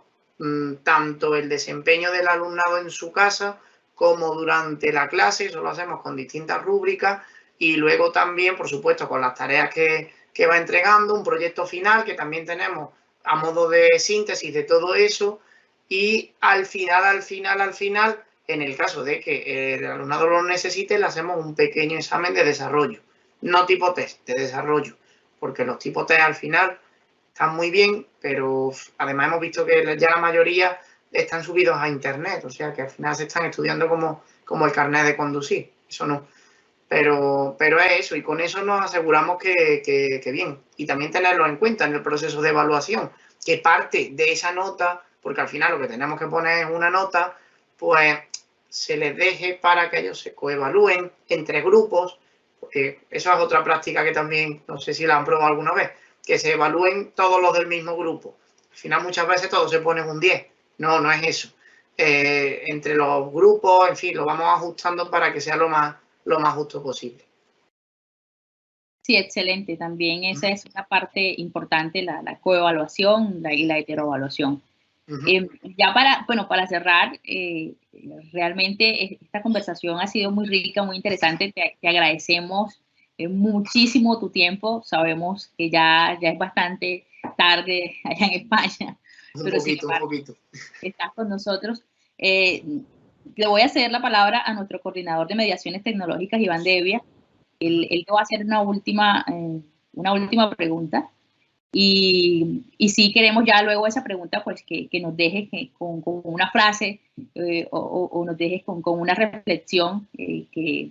tanto el desempeño del alumnado en su casa como durante la clase, eso lo hacemos con distintas rúbricas y luego también, por supuesto, con las tareas que va entregando, un proyecto final que también tenemos a modo de síntesis de todo eso y al final, en el caso de que el alumnado lo necesite, le hacemos un pequeño examen de desarrollo, no tipo test, de desarrollo, porque los tipos test al final están muy bien, pero además hemos visto que ya la mayoría están subidos a internet, o sea que al final se están estudiando como el carnet de conducir, eso no. Pero es eso, y con eso nos aseguramos que bien. Y también tenerlo en cuenta en el proceso de evaluación, que parte de esa nota, porque al final lo que tenemos que poner es una nota, pues se les deje para que ellos se coevalúen entre grupos, porque eso es otra práctica que también, no sé si la han probado alguna vez, que se evalúen todos los del mismo grupo. Al final muchas veces todos se ponen un 10. No es eso. Entre los grupos, en fin, lo vamos ajustando para que sea lo más justo posible. Sí, excelente. También esa es una parte importante, la coevaluación y la heteroevaluación. Ya para cerrar, realmente esta conversación ha sido muy rica, muy interesante. Te agradecemos muchísimo tu tiempo. Sabemos que ya es bastante tarde allá en España. Un poquito. Estás con nosotros. Le voy a ceder la palabra a nuestro coordinador de mediaciones tecnológicas, Iván Devia. Él te va a hacer una última pregunta. Y si queremos ya luego esa pregunta, pues que nos dejes con una frase o nos dejes con una reflexión que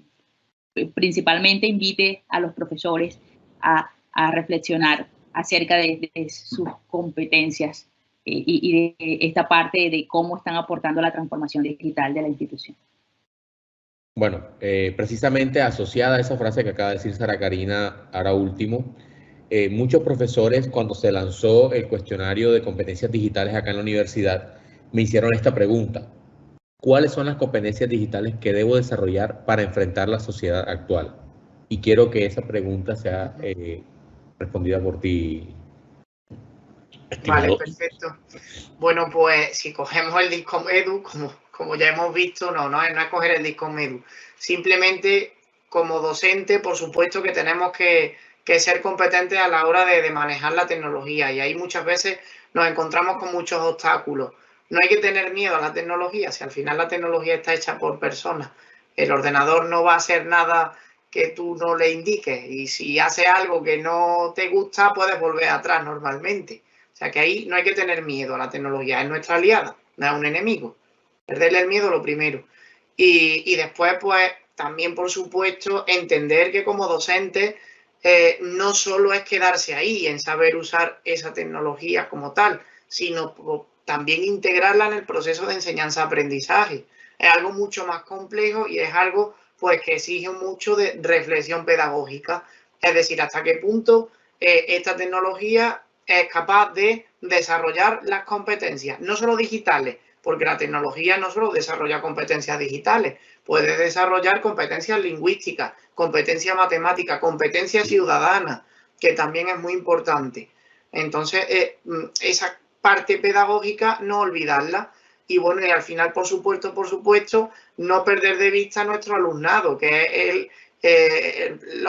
principalmente invite a los profesores a reflexionar acerca de sus competencias y de esta parte de cómo están aportando la transformación digital de la institución. Bueno, precisamente asociada a esa frase que acaba de decir Sara Karina ahora último, muchos profesores, cuando se lanzó el cuestionario de competencias digitales acá en la universidad, me hicieron esta pregunta: ¿cuáles son las competencias digitales que debo desarrollar para enfrentar la sociedad actual? Y quiero que esa pregunta sea respondida por ti, estimado. Vale, perfecto. Bueno, pues si cogemos el DISCOM Edu, como ya hemos visto, no es coger el DISCOM Edu. Simplemente, como docente, por supuesto que tenemos que ser competentes a la hora de manejar la tecnología, y ahí muchas veces nos encontramos con muchos obstáculos. No hay que tener miedo a la tecnología, si al final la tecnología está hecha por personas. El ordenador no va a hacer nada que tú no le indiques, y si hace algo que no te gusta, puedes volver atrás normalmente. O sea que ahí no hay que tener miedo a la tecnología, es nuestra aliada, no es un enemigo. Perderle el miedo lo primero. Y después, pues, también, por supuesto, entender que como docente no solo es quedarse ahí en saber usar esa tecnología como tal, sino también integrarla en el proceso de enseñanza-aprendizaje. Es algo mucho más complejo y es algo, pues, que exige mucho de reflexión pedagógica. Es decir, hasta qué punto esta tecnología es capaz de desarrollar las competencias, no solo digitales, porque la tecnología no solo desarrolla competencias digitales, puede desarrollar competencias lingüísticas, competencias matemáticas, competencias ciudadanas, que también es muy importante. Entonces, esa parte pedagógica no olvidarla. Y bueno, y al final, por supuesto, no perder de vista a nuestro alumnado, que es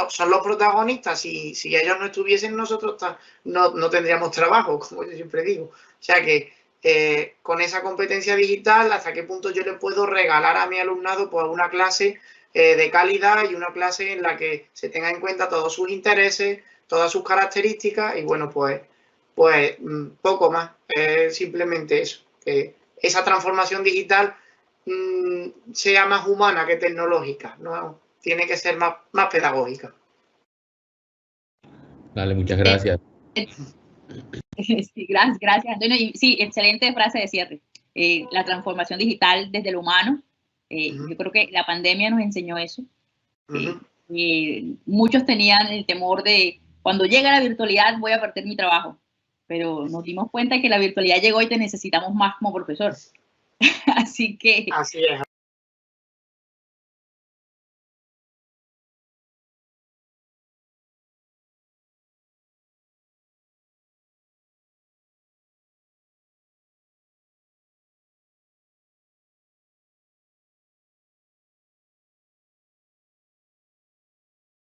son los protagonistas. Si ellos no estuviesen, nosotros no tendríamos trabajo, como yo siempre digo. O sea que con esa competencia digital, hasta qué punto yo le puedo regalar a mi alumnado pues una clase de calidad y una clase en la que se tenga en cuenta todos sus intereses, todas sus características, y bueno, pues poco más, simplemente eso, que esa transformación digital sea más humana que tecnológica, ¿no? Tiene que ser más pedagógica. Dale, muchas gracias. Sí, gracias, Antonio. Y sí, excelente frase de cierre. La transformación digital desde lo humano. Yo creo que la pandemia nos enseñó eso. Muchos tenían el temor de, cuando llega la virtualidad voy a perder mi trabajo. Pero nos dimos cuenta que la virtualidad llegó y te necesitamos más como profesor. Así que... Así es.